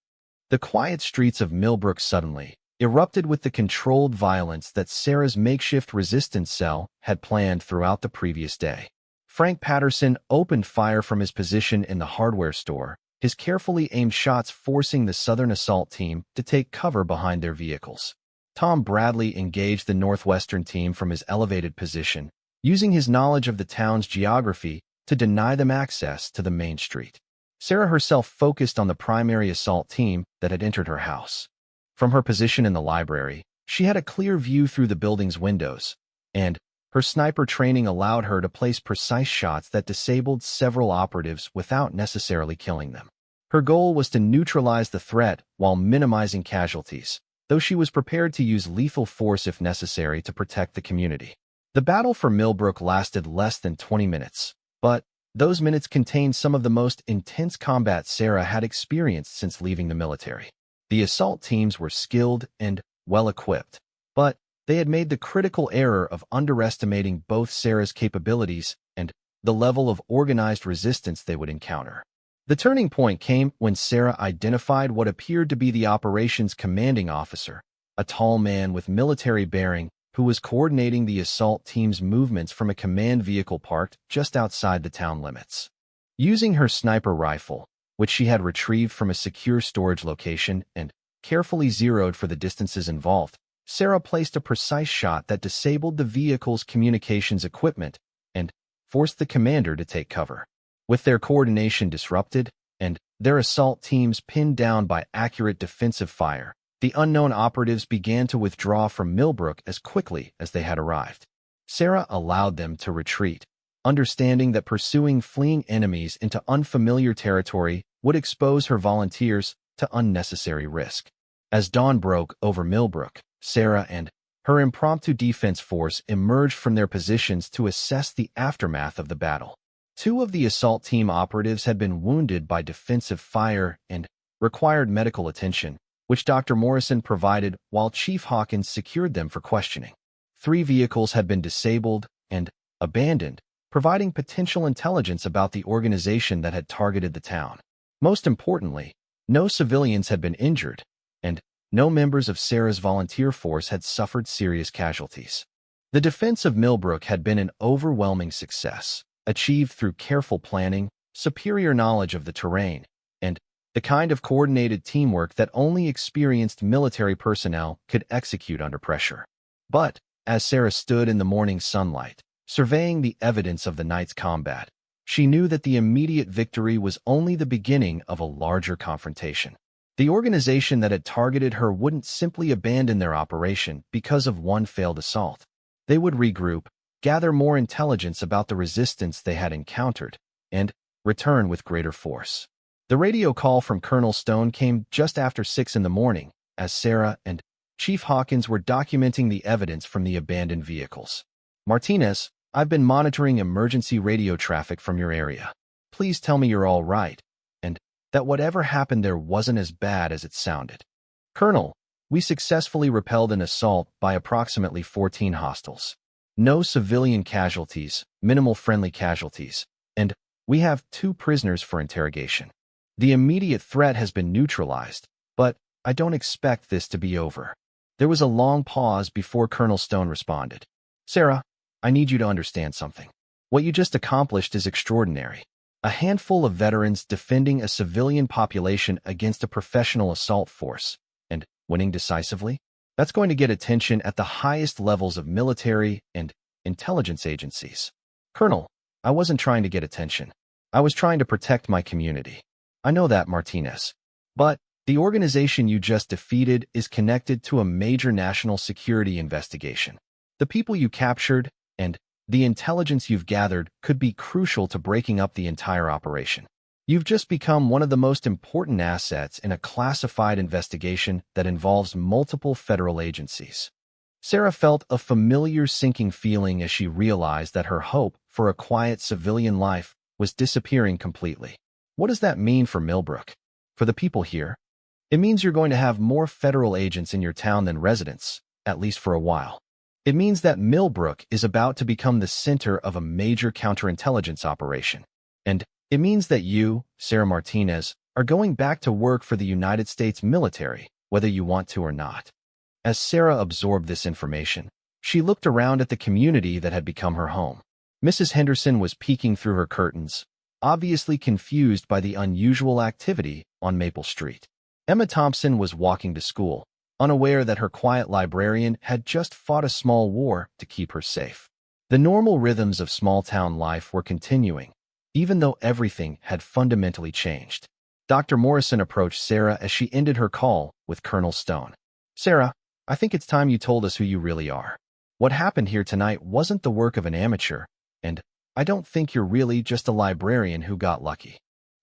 The quiet streets of Millbrook suddenly erupted with the controlled violence that Sarah's makeshift resistance cell had planned throughout the previous day. Frank Patterson opened fire from his position in the hardware store, his carefully aimed shots forcing the Southern Assault Team to take cover behind their vehicles. Tom Bradley engaged the Northwestern team from his elevated position, using his knowledge of the town's geography to deny them access to the main street. Sarah herself focused on the primary assault team that had entered her house. From her position in the library, she had a clear view through the building's windows, and her sniper training allowed her to place precise shots that disabled several operatives without necessarily killing them. Her goal was to neutralize the threat while minimizing casualties, though she was prepared to use lethal force if necessary to protect the community. The battle for Millbrook lasted less than 20 minutes, but those minutes contained some of the most intense combat Sarah had experienced since leaving the military. The assault teams were skilled and well-equipped, but they had made the critical error of underestimating both Sarah's capabilities and the level of organized resistance they would encounter. The turning point came when Sarah identified what appeared to be the operations commanding officer, a tall man with military bearing who was coordinating the assault team's movements from a command vehicle parked just outside the town limits. Using her sniper rifle, which she had retrieved from a secure storage location and carefully zeroed for the distances involved, Sarah placed a precise shot that disabled the vehicle's communications equipment and forced the commander to take cover. With their coordination disrupted and their assault teams pinned down by accurate defensive fire, the unknown operatives began to withdraw from Millbrook as quickly as they had arrived. Sarah allowed them to retreat, understanding that pursuing fleeing enemies into unfamiliar territory would expose her volunteers to unnecessary risk. As dawn broke over Millbrook, Sarah and her impromptu defense force emerged from their positions to assess the aftermath of the battle. Two of the assault team operatives had been wounded by defensive fire and required medical attention, which Dr. Morrison provided while Chief Hawkins secured them for questioning. 3 vehicles had been disabled and abandoned, providing potential intelligence about the organization that had targeted the town. Most importantly, no civilians had been injured, and no members of Sarah's volunteer force had suffered serious casualties. The defense of Millbrook had been an overwhelming success, achieved through careful planning, superior knowledge of the terrain, and the kind of coordinated teamwork that only experienced military personnel could execute under pressure. But, as Sarah stood in the morning sunlight, surveying the evidence of the night's combat, she knew that the immediate victory was only the beginning of a larger confrontation. The organization that had targeted her wouldn't simply abandon their operation because of one failed assault. They would regroup, gather more intelligence about the resistance they had encountered, and return with greater force. The radio call from Colonel Stone came just after 6 in the morning, as Sarah and Chief Hawkins were documenting the evidence from the abandoned vehicles. "Martinez, I've been monitoring emergency radio traffic from your area. Please tell me you're all right, and that whatever happened there wasn't as bad as it sounded." "Colonel, we successfully repelled an assault by approximately 14 hostiles. No civilian casualties, minimal friendly casualties, and we have 2 prisoners for interrogation. The immediate threat has been neutralized, but I don't expect this to be over." There was a long pause before Colonel Stone responded. "Sarah, I need you to understand something. What you just accomplished is extraordinary. A handful of veterans defending a civilian population against a professional assault force, and winning decisively? That's going to get attention at the highest levels of military and intelligence agencies." "Colonel, I wasn't trying to get attention. I was trying to protect my community." "I know that, Martinez. But the organization you just defeated is connected to a major national security investigation. The people you captured and the intelligence you've gathered could be crucial to breaking up the entire operation. You've just become one of the most important assets in a classified investigation that involves multiple federal agencies." Sarah felt a familiar sinking feeling as she realized that her hope for a quiet civilian life was disappearing completely. What does that mean for Millbrook? For the people here? It means you're going to have more federal agents in your town than residents, at least for a while. It means that Millbrook is about to become the center of a major counterintelligence operation. And it means that you, Sarah Martinez, are going back to work for the United States military, whether you want to or not. As Sarah absorbed this information, she looked around at the community that had become her home. Mrs. Henderson was peeking through her curtains, obviously confused by the unusual activity on Maple Street. Emma Thompson was walking to school, unaware that her quiet librarian had just fought a small war to keep her safe. The normal rhythms of small-town life were continuing, even though everything had fundamentally changed. Dr. Morrison approached Sarah as she ended her call with Colonel Stone. "Sarah, I think it's time you told us who you really are. What happened here tonight wasn't the work of an amateur, and I don't think you're really just a librarian who got lucky."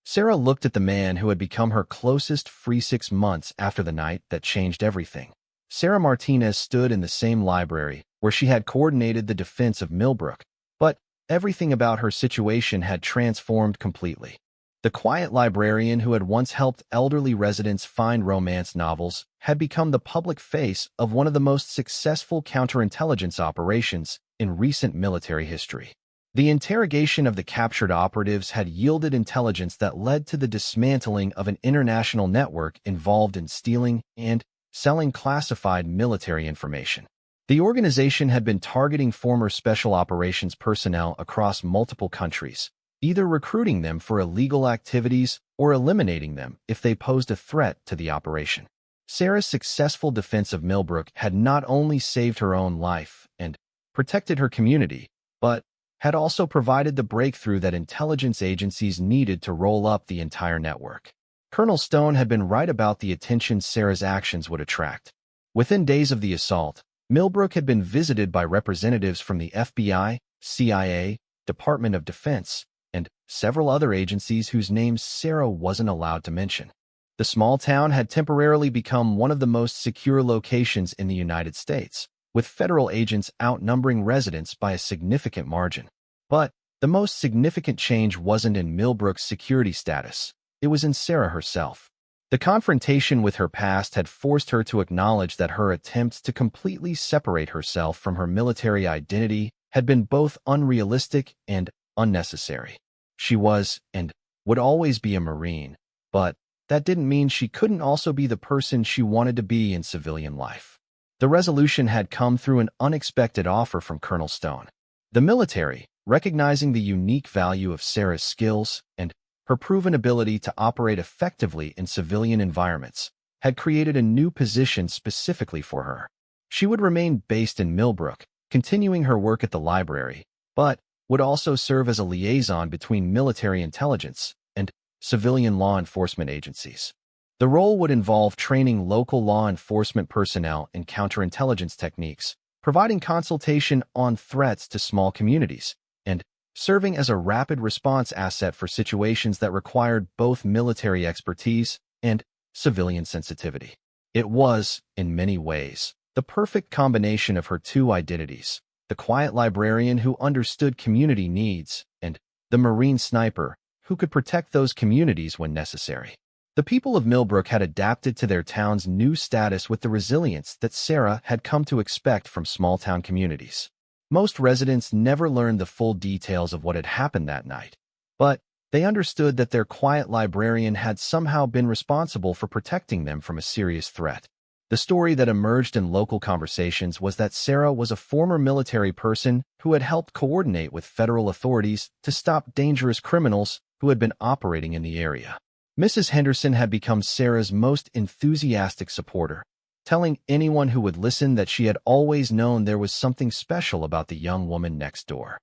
Sarah looked at the man who had become her closest friend 6 months after the night that changed everything. Sarah Martinez stood in the same library where she had coordinated the defense of Millbrook, but everything about her situation had transformed completely. The quiet librarian who had once helped elderly residents find romance novels had become the public face of one of the most successful counterintelligence operations in recent military history. The interrogation of the captured operatives had yielded intelligence that led to the dismantling of an international network involved in stealing and selling classified military information. The organization had been targeting former special operations personnel across multiple countries, either recruiting them for illegal activities or eliminating them if they posed a threat to the operation. Sarah's successful defense of Millbrook had not only saved her own life and protected her community, but had also provided the breakthrough that intelligence agencies needed to roll up the entire network. Colonel Stone had been right about the attention Sarah's actions would attract. Within days of the assault, Millbrook had been visited by representatives from the FBI, CIA, Department of Defense, and several other agencies whose names Sarah wasn't allowed to mention. The small town had temporarily become one of the most secure locations in the United States, with federal agents outnumbering residents by a significant margin. But the most significant change wasn't in Millbrook's security status. It was in Sarah herself. The confrontation with her past had forced her to acknowledge that her attempts to completely separate herself from her military identity had been both unrealistic and unnecessary. She was, and would always be, a Marine, but that didn't mean she couldn't also be the person she wanted to be in civilian life. The resolution had come through an unexpected offer from Colonel Stone. The military, recognizing the unique value of Sarah's skills and her proven ability to operate effectively in civilian environments, had created a new position specifically for her. She would remain based in Millbrook, continuing her work at the library, but would also serve as a liaison between military intelligence and civilian law enforcement agencies. The role would involve training local law enforcement personnel in counterintelligence techniques, providing consultation on threats to small communities, and serving as a rapid response asset for situations that required both military expertise and civilian sensitivity. It was, in many ways, the perfect combination of her two identities: the quiet librarian who understood community needs, and the Marine sniper who could protect those communities when necessary. The people of Millbrook had adapted to their town's new status with the resilience that Sarah had come to expect from small-town communities. Most residents never learned the full details of what had happened that night, but they understood that their quiet librarian had somehow been responsible for protecting them from a serious threat. The story that emerged in local conversations was that Sarah was a former military person who had helped coordinate with federal authorities to stop dangerous criminals who had been operating in the area. Mrs. Henderson had become Sarah's most enthusiastic supporter, telling anyone who would listen that she had always known there was something special about the young woman next door.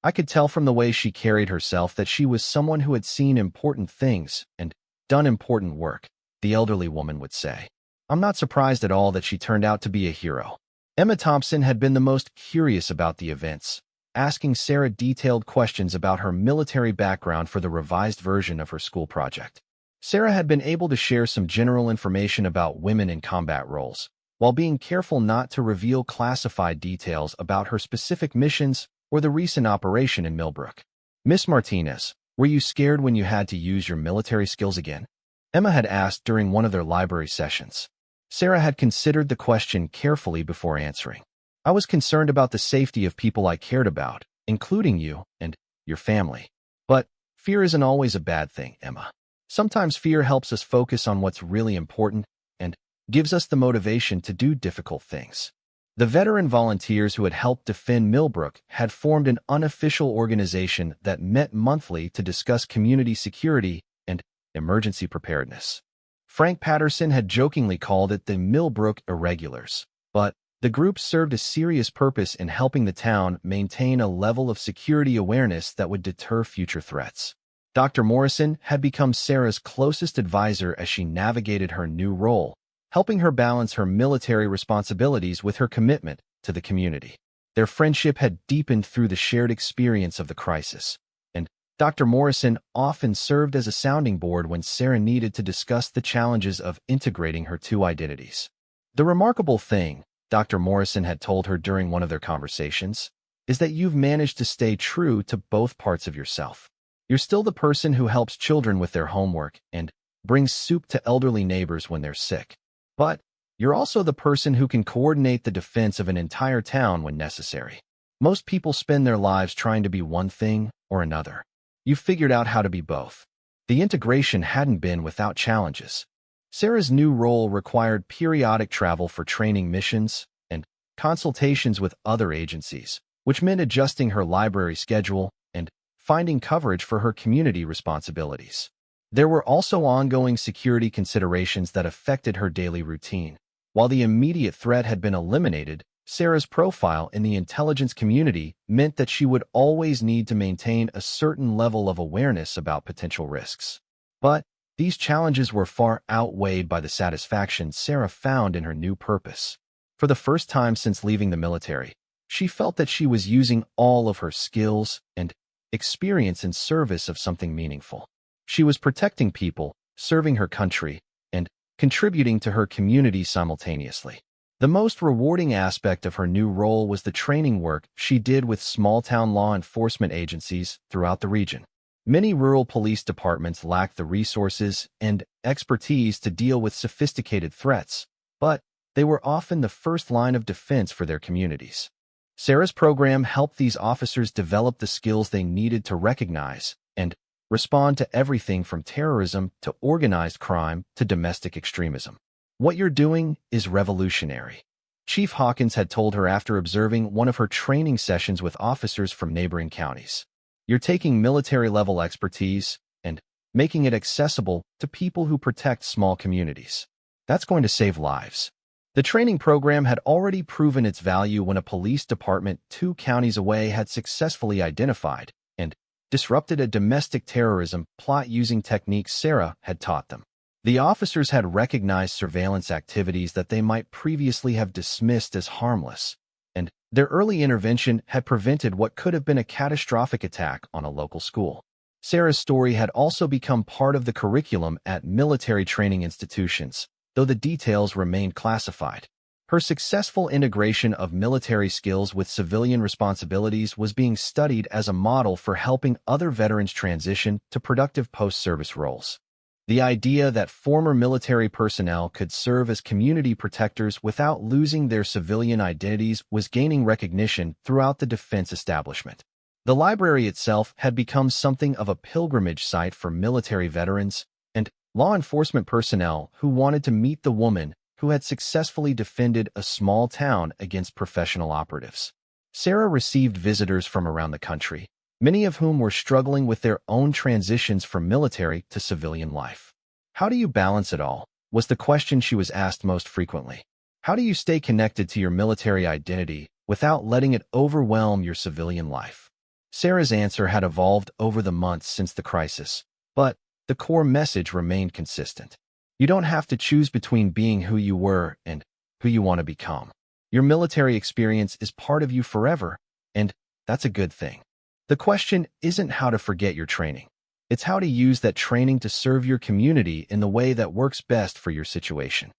"I could tell from the way she carried herself that she was someone who had seen important things and done important work," the elderly woman would say. "I'm not surprised at all that she turned out to be a hero." Emma Thompson had been the most curious about the events, asking Sarah detailed questions about her military background for the revised version of her school project. Sarah had been able to share some general information about women in combat roles, while being careful not to reveal classified details about her specific missions or the recent operation in Millbrook. Miss Martinez, were you scared when you had to use your military skills again? Emma had asked during one of their library sessions. Sarah had considered the question carefully before answering. I was concerned about the safety of people I cared about, including you and your family. But fear isn't always a bad thing, Emma. Sometimes fear helps us focus on what's really important and gives us the motivation to do difficult things. The veteran volunteers who had helped defend Millbrook had formed an unofficial organization that met monthly to discuss community security and emergency preparedness. Frank Patterson had jokingly called it the Millbrook Irregulars, but the group served a serious purpose in helping the town maintain a level of security awareness that would deter future threats. Dr. Morrison had become Sarah's closest advisor as she navigated her new role, helping her balance her military responsibilities with her commitment to the community. Their friendship had deepened through the shared experience of the crisis, and Dr. Morrison often served as a sounding board when Sarah needed to discuss the challenges of integrating her two identities. The remarkable thing, Dr. Morrison had told her during one of their conversations, is that you've managed to stay true to both parts of yourself. You're still the person who helps children with their homework and brings soup to elderly neighbors when they're sick. But you're also the person who can coordinate the defense of an entire town when necessary. Most people spend their lives trying to be one thing or another. You've figured out how to be both. The integration hadn't been without challenges. Sarah's new role required periodic travel for training missions and consultations with other agencies, which meant adjusting her library schedule and finding coverage for her community responsibilities. There were also ongoing security considerations that affected her daily routine. While the immediate threat had been eliminated, Sarah's profile in the intelligence community meant that she would always need to maintain a certain level of awareness about potential risks. But these challenges were far outweighed by the satisfaction Sarah found in her new purpose. For the first time since leaving the military, she felt that she was using all of her skills and experience in service of something meaningful. She was protecting people, serving her country, and contributing to her community simultaneously. The most rewarding aspect of her new role was the training work she did with small-town law enforcement agencies throughout the region. Many rural police departments lacked the resources and expertise to deal with sophisticated threats, but they were often the first line of defense for their communities. Sarah's program helped these officers develop the skills they needed to recognize and respond to everything from terrorism to organized crime to domestic extremism. What you're doing is revolutionary, Chief Hawkins had told her after observing one of her training sessions with officers from neighboring counties. You're taking military-level expertise and making it accessible to people who protect small communities. That's going to save lives. The training program had already proven its value when a police department 2 counties away had successfully identified and disrupted a domestic terrorism plot using techniques Sarah had taught them. The officers had recognized surveillance activities that they might previously have dismissed as harmless, and their early intervention had prevented what could have been a catastrophic attack on a local school. Sarah's story had also become part of the curriculum at military training institutions, though the details remained classified. Her successful integration of military skills with civilian responsibilities was being studied as a model for helping other veterans transition to productive post-service roles. The idea that former military personnel could serve as community protectors without losing their civilian identities was gaining recognition throughout the defense establishment. The library itself had become something of a pilgrimage site for military veterans and law enforcement personnel who wanted to meet the woman who had successfully defended a small town against professional operatives. Sarah received visitors from around the country, many of whom were struggling with their own transitions from military to civilian life. How do you balance it all? Was the question she was asked most frequently. How do you stay connected to your military identity without letting it overwhelm your civilian life? Sarah's answer had evolved over the months since the crisis, but the core message remained consistent. You don't have to choose between being who you were and who you want to become. Your military experience is part of you forever, and that's a good thing. The question isn't how to forget your training. It's how to use that training to serve your community in the way that works best for your situation.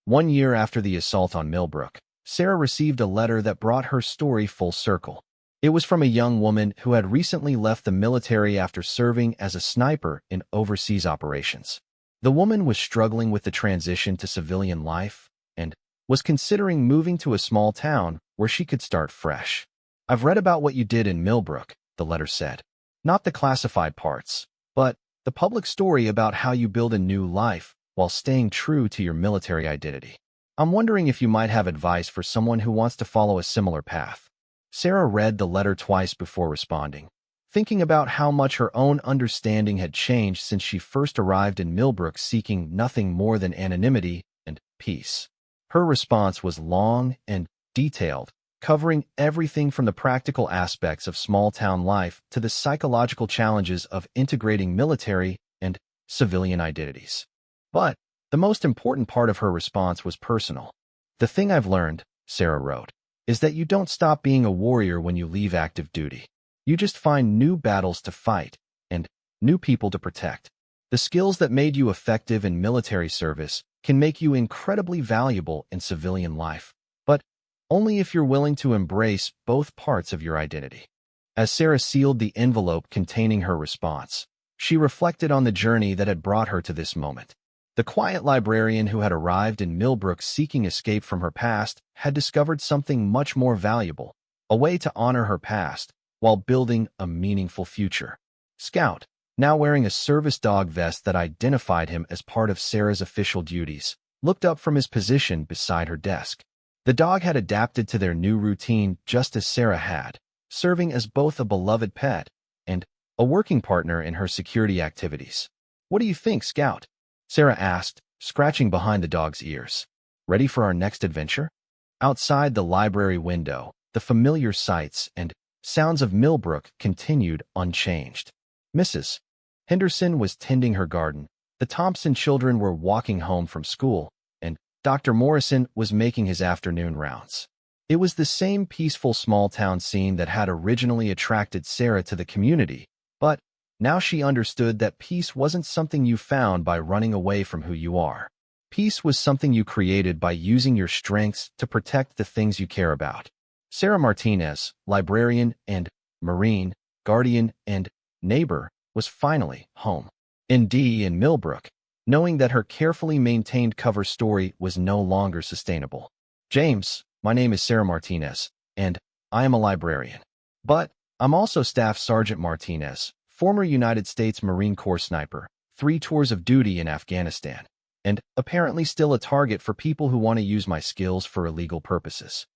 1 year after the assault on Millbrook, Sarah received a letter that brought her story full circle. It was from a young woman who had recently left the military after serving as a sniper in overseas operations. The woman was struggling with the transition to civilian life and was considering moving to a small town where she could start fresh. "I've read about what you did in Millbrook," the letter said. "Not the classified parts, but the public story about how you build a new life while staying true to your military identity. I'm wondering if you might have advice for someone who wants to follow a similar path." Sarah read the letter twice before responding, thinking about how much her own understanding had changed since she first arrived in Millbrook seeking nothing more than anonymity and peace. Her response was long and detailed, covering everything from the practical aspects of small-town life to the psychological challenges of integrating military and civilian identities. But the most important part of her response was personal. "The thing I've learned," Sarah wrote, "is that you don't stop being a warrior when you leave active duty. You just find new battles to fight and new people to protect. The skills that made you effective in military service can make you incredibly valuable in civilian life, but only if you're willing to embrace both parts of your identity." As Sarah sealed the envelope containing her response, she reflected on the journey that had brought her to this moment. The quiet librarian who had arrived in Millbrook seeking escape from her past had discovered something much more valuable, a way to honor her past while building a meaningful future. Scout, now wearing a service dog vest that identified him as part of Sarah's official duties, looked up from his position beside her desk. The dog had adapted to their new routine just as Sarah had, serving as both a beloved pet and a working partner in her security activities. "What do you think, Scout?" Sarah asked, scratching behind the dog's ears. "Ready for our next adventure?" Outside the library window, the familiar sights and sounds of Millbrook continued unchanged. Mrs. Henderson was tending her garden, the Thompson children were walking home from school, and Dr. Morrison was making his afternoon rounds. It was the same peaceful small-town scene that had originally attracted Sarah to the community, but now she understood that peace wasn't something you found by running away from who you are. Peace was something you created by using your strengths to protect the things you care about. Sarah Martinez, librarian and Marine, guardian and neighbor, was finally home. In Millbrook, knowing that her carefully maintained cover story was no longer sustainable. "James, my name is Sarah Martinez, and I am a librarian. But I'm also Staff Sergeant Martinez, former United States Marine Corps sniper, 3 tours of duty in Afghanistan, and apparently still a target for people who want to use my skills for illegal purposes."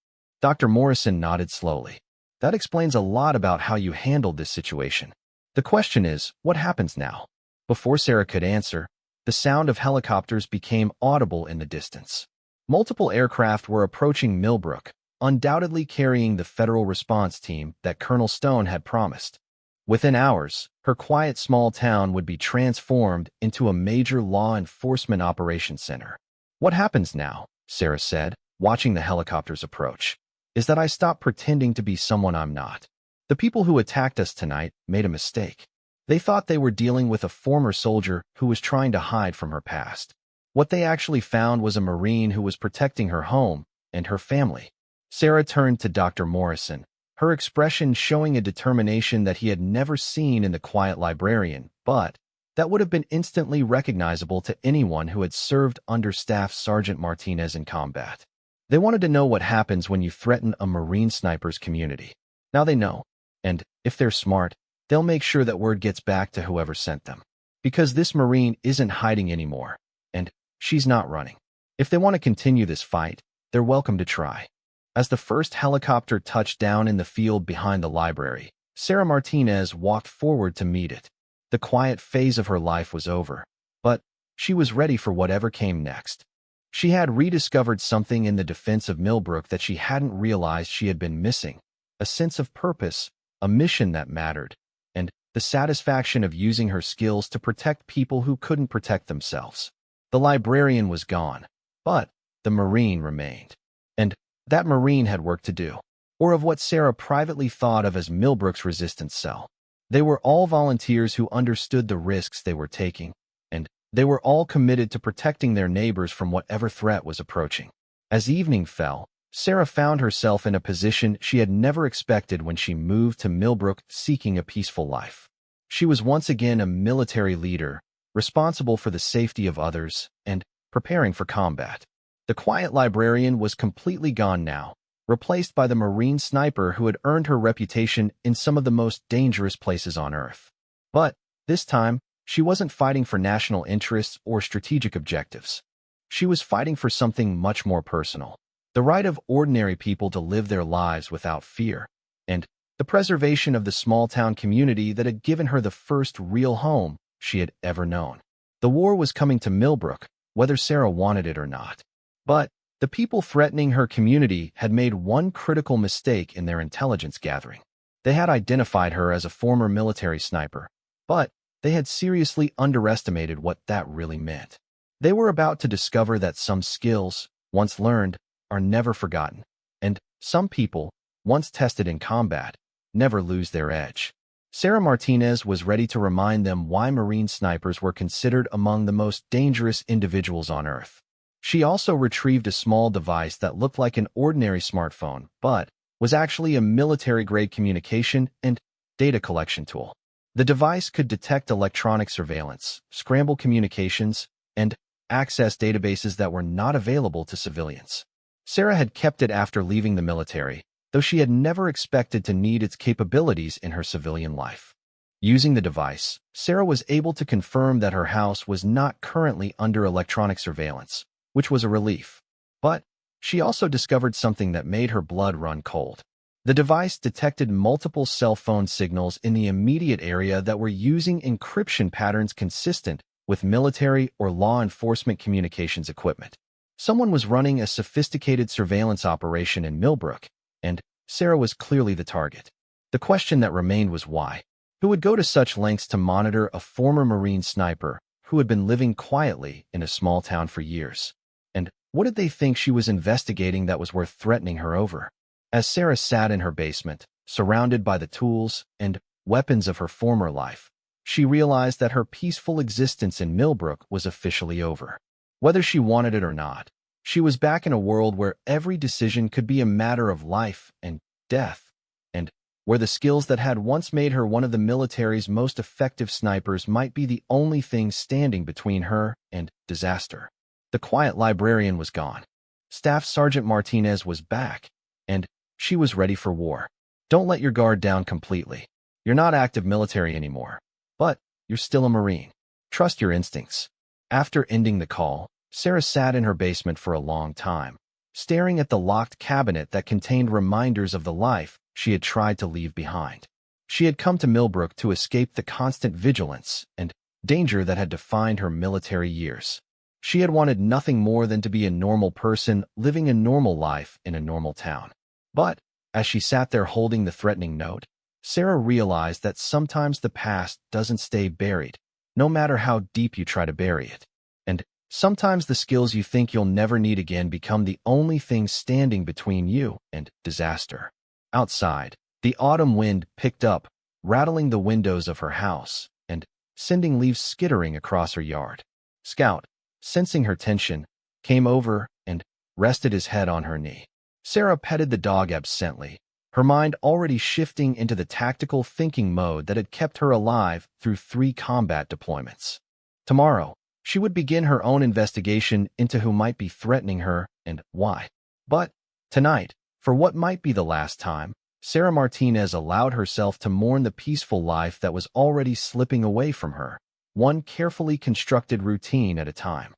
Dr. Morrison nodded slowly. "That explains a lot about how you handled this situation. The question is, what happens now?" Before Sarah could answer, the sound of helicopters became audible in the distance. Multiple aircraft were approaching Millbrook, undoubtedly carrying the federal response team that Colonel Stone had promised. Within hours, her quiet small town would be transformed into a major law enforcement operations center. "What happens now," Sarah said, watching the helicopters approach, "is that I stop pretending to be someone I'm not. The people who attacked us tonight made a mistake. They thought they were dealing with a former soldier who was trying to hide from her past. What they actually found was a Marine who was protecting her home and her family." Sarah turned to Dr. Morrison, her expression showing a determination that he had never seen in the quiet librarian, but that would have been instantly recognizable to anyone who had served under Staff Sergeant Martinez in combat. "They wanted to know what happens when you threaten a Marine sniper's community. Now they know, and if they're smart, they'll make sure that word gets back to whoever sent them. Because this Marine isn't hiding anymore, and she's not running. If they want to continue this fight, they're welcome to try." As the first helicopter touched down in the field behind the library, Sarah Martinez walked forward to meet it. The quiet phase of her life was over, but she was ready for whatever came next. She had rediscovered something in the defense of Millbrook that she hadn't realized she had been missing: a sense of purpose, a mission that mattered, and the satisfaction of using her skills to protect people who couldn't protect themselves. The librarian was gone, but the Marine remained. And that Marine had work to do, or of what Sarah privately thought of as Millbrook's resistance cell. They were all volunteers who understood the risks they were taking, and They were all committed to protecting their neighbors from whatever threat was approaching. As evening fell, Sarah found herself in a position she had never expected when she moved to Millbrook seeking a peaceful life. She was once again a military leader, responsible for the safety of others and preparing for combat. The quiet librarian was completely gone now, replaced by the Marine sniper who had earned her reputation in some of the most dangerous places on Earth. But this time, she wasn't fighting for national interests or strategic objectives. She was fighting for something much more personal: the right of ordinary people to live their lives without fear, and the preservation of the small-town community that had given her the first real home she had ever known. The war was coming to Millbrook, whether Sarah wanted it or not. But the people threatening her community had made one critical mistake in their intelligence gathering. They had identified her as a former military sniper, but they had seriously underestimated what that really meant. They were about to discover that some skills, once learned, are never forgotten, and some people, once tested in combat, never lose their edge. Sarah Martinez was ready to remind them why Marine snipers were considered among the most dangerous individuals on Earth. She also retrieved a small device that looked like an ordinary smartphone, but was actually a military-grade communication and data collection tool. The device could detect electronic surveillance, scramble communications, and access databases that were not available to civilians. Sarah had kept it after leaving the military, though she had never expected to need its capabilities in her civilian life. Using the device, Sarah was able to confirm that her house was not currently under electronic surveillance, which was a relief. But she also discovered something that made her blood run cold. The device detected multiple cell phone signals in the immediate area that were using encryption patterns consistent with military or law enforcement communications equipment. Someone was running a sophisticated surveillance operation in Millbrook, and Sarah was clearly the target. The question that remained was why. Who would go to such lengths to monitor a former Marine sniper who had been living quietly in a small town for years? And what did they think she was investigating that was worth threatening her over? As Sarah sat in her basement, surrounded by the tools and weapons of her former life, she realized that her peaceful existence in Millbrook was officially over. Whether she wanted it or not, she was back in a world where every decision could be a matter of life and death, and where the skills that had once made her one of the military's most effective snipers might be the only thing standing between her and disaster. The quiet librarian was gone. Staff Sergeant Martinez was back, and she was ready for war. Don't let your guard down completely. You're not active military anymore, but you're still a Marine. Trust your instincts. After ending the call, Sarah sat in her basement for a long time, staring at the locked cabinet that contained reminders of the life she had tried to leave behind. She had come to Millbrook to escape the constant vigilance and danger that had defined her military years. She had wanted nothing more than to be a normal person living a normal life in a normal town. But as she sat there holding the threatening note, Sarah realized that sometimes the past doesn't stay buried, no matter how deep you try to bury it. And sometimes the skills you think you'll never need again become the only thing standing between you and disaster. Outside, the autumn wind picked up, rattling the windows of her house and sending leaves skittering across her yard. Scout, sensing her tension, came over and rested his head on her knee. Sarah petted the dog absently, her mind already shifting into the tactical thinking mode that had kept her alive through 3 combat deployments. Tomorrow, she would begin her own investigation into who might be threatening her and why. But tonight, for what might be the last time, Sarah Martinez allowed herself to mourn the peaceful life that was already slipping away from her, one carefully constructed routine at a time.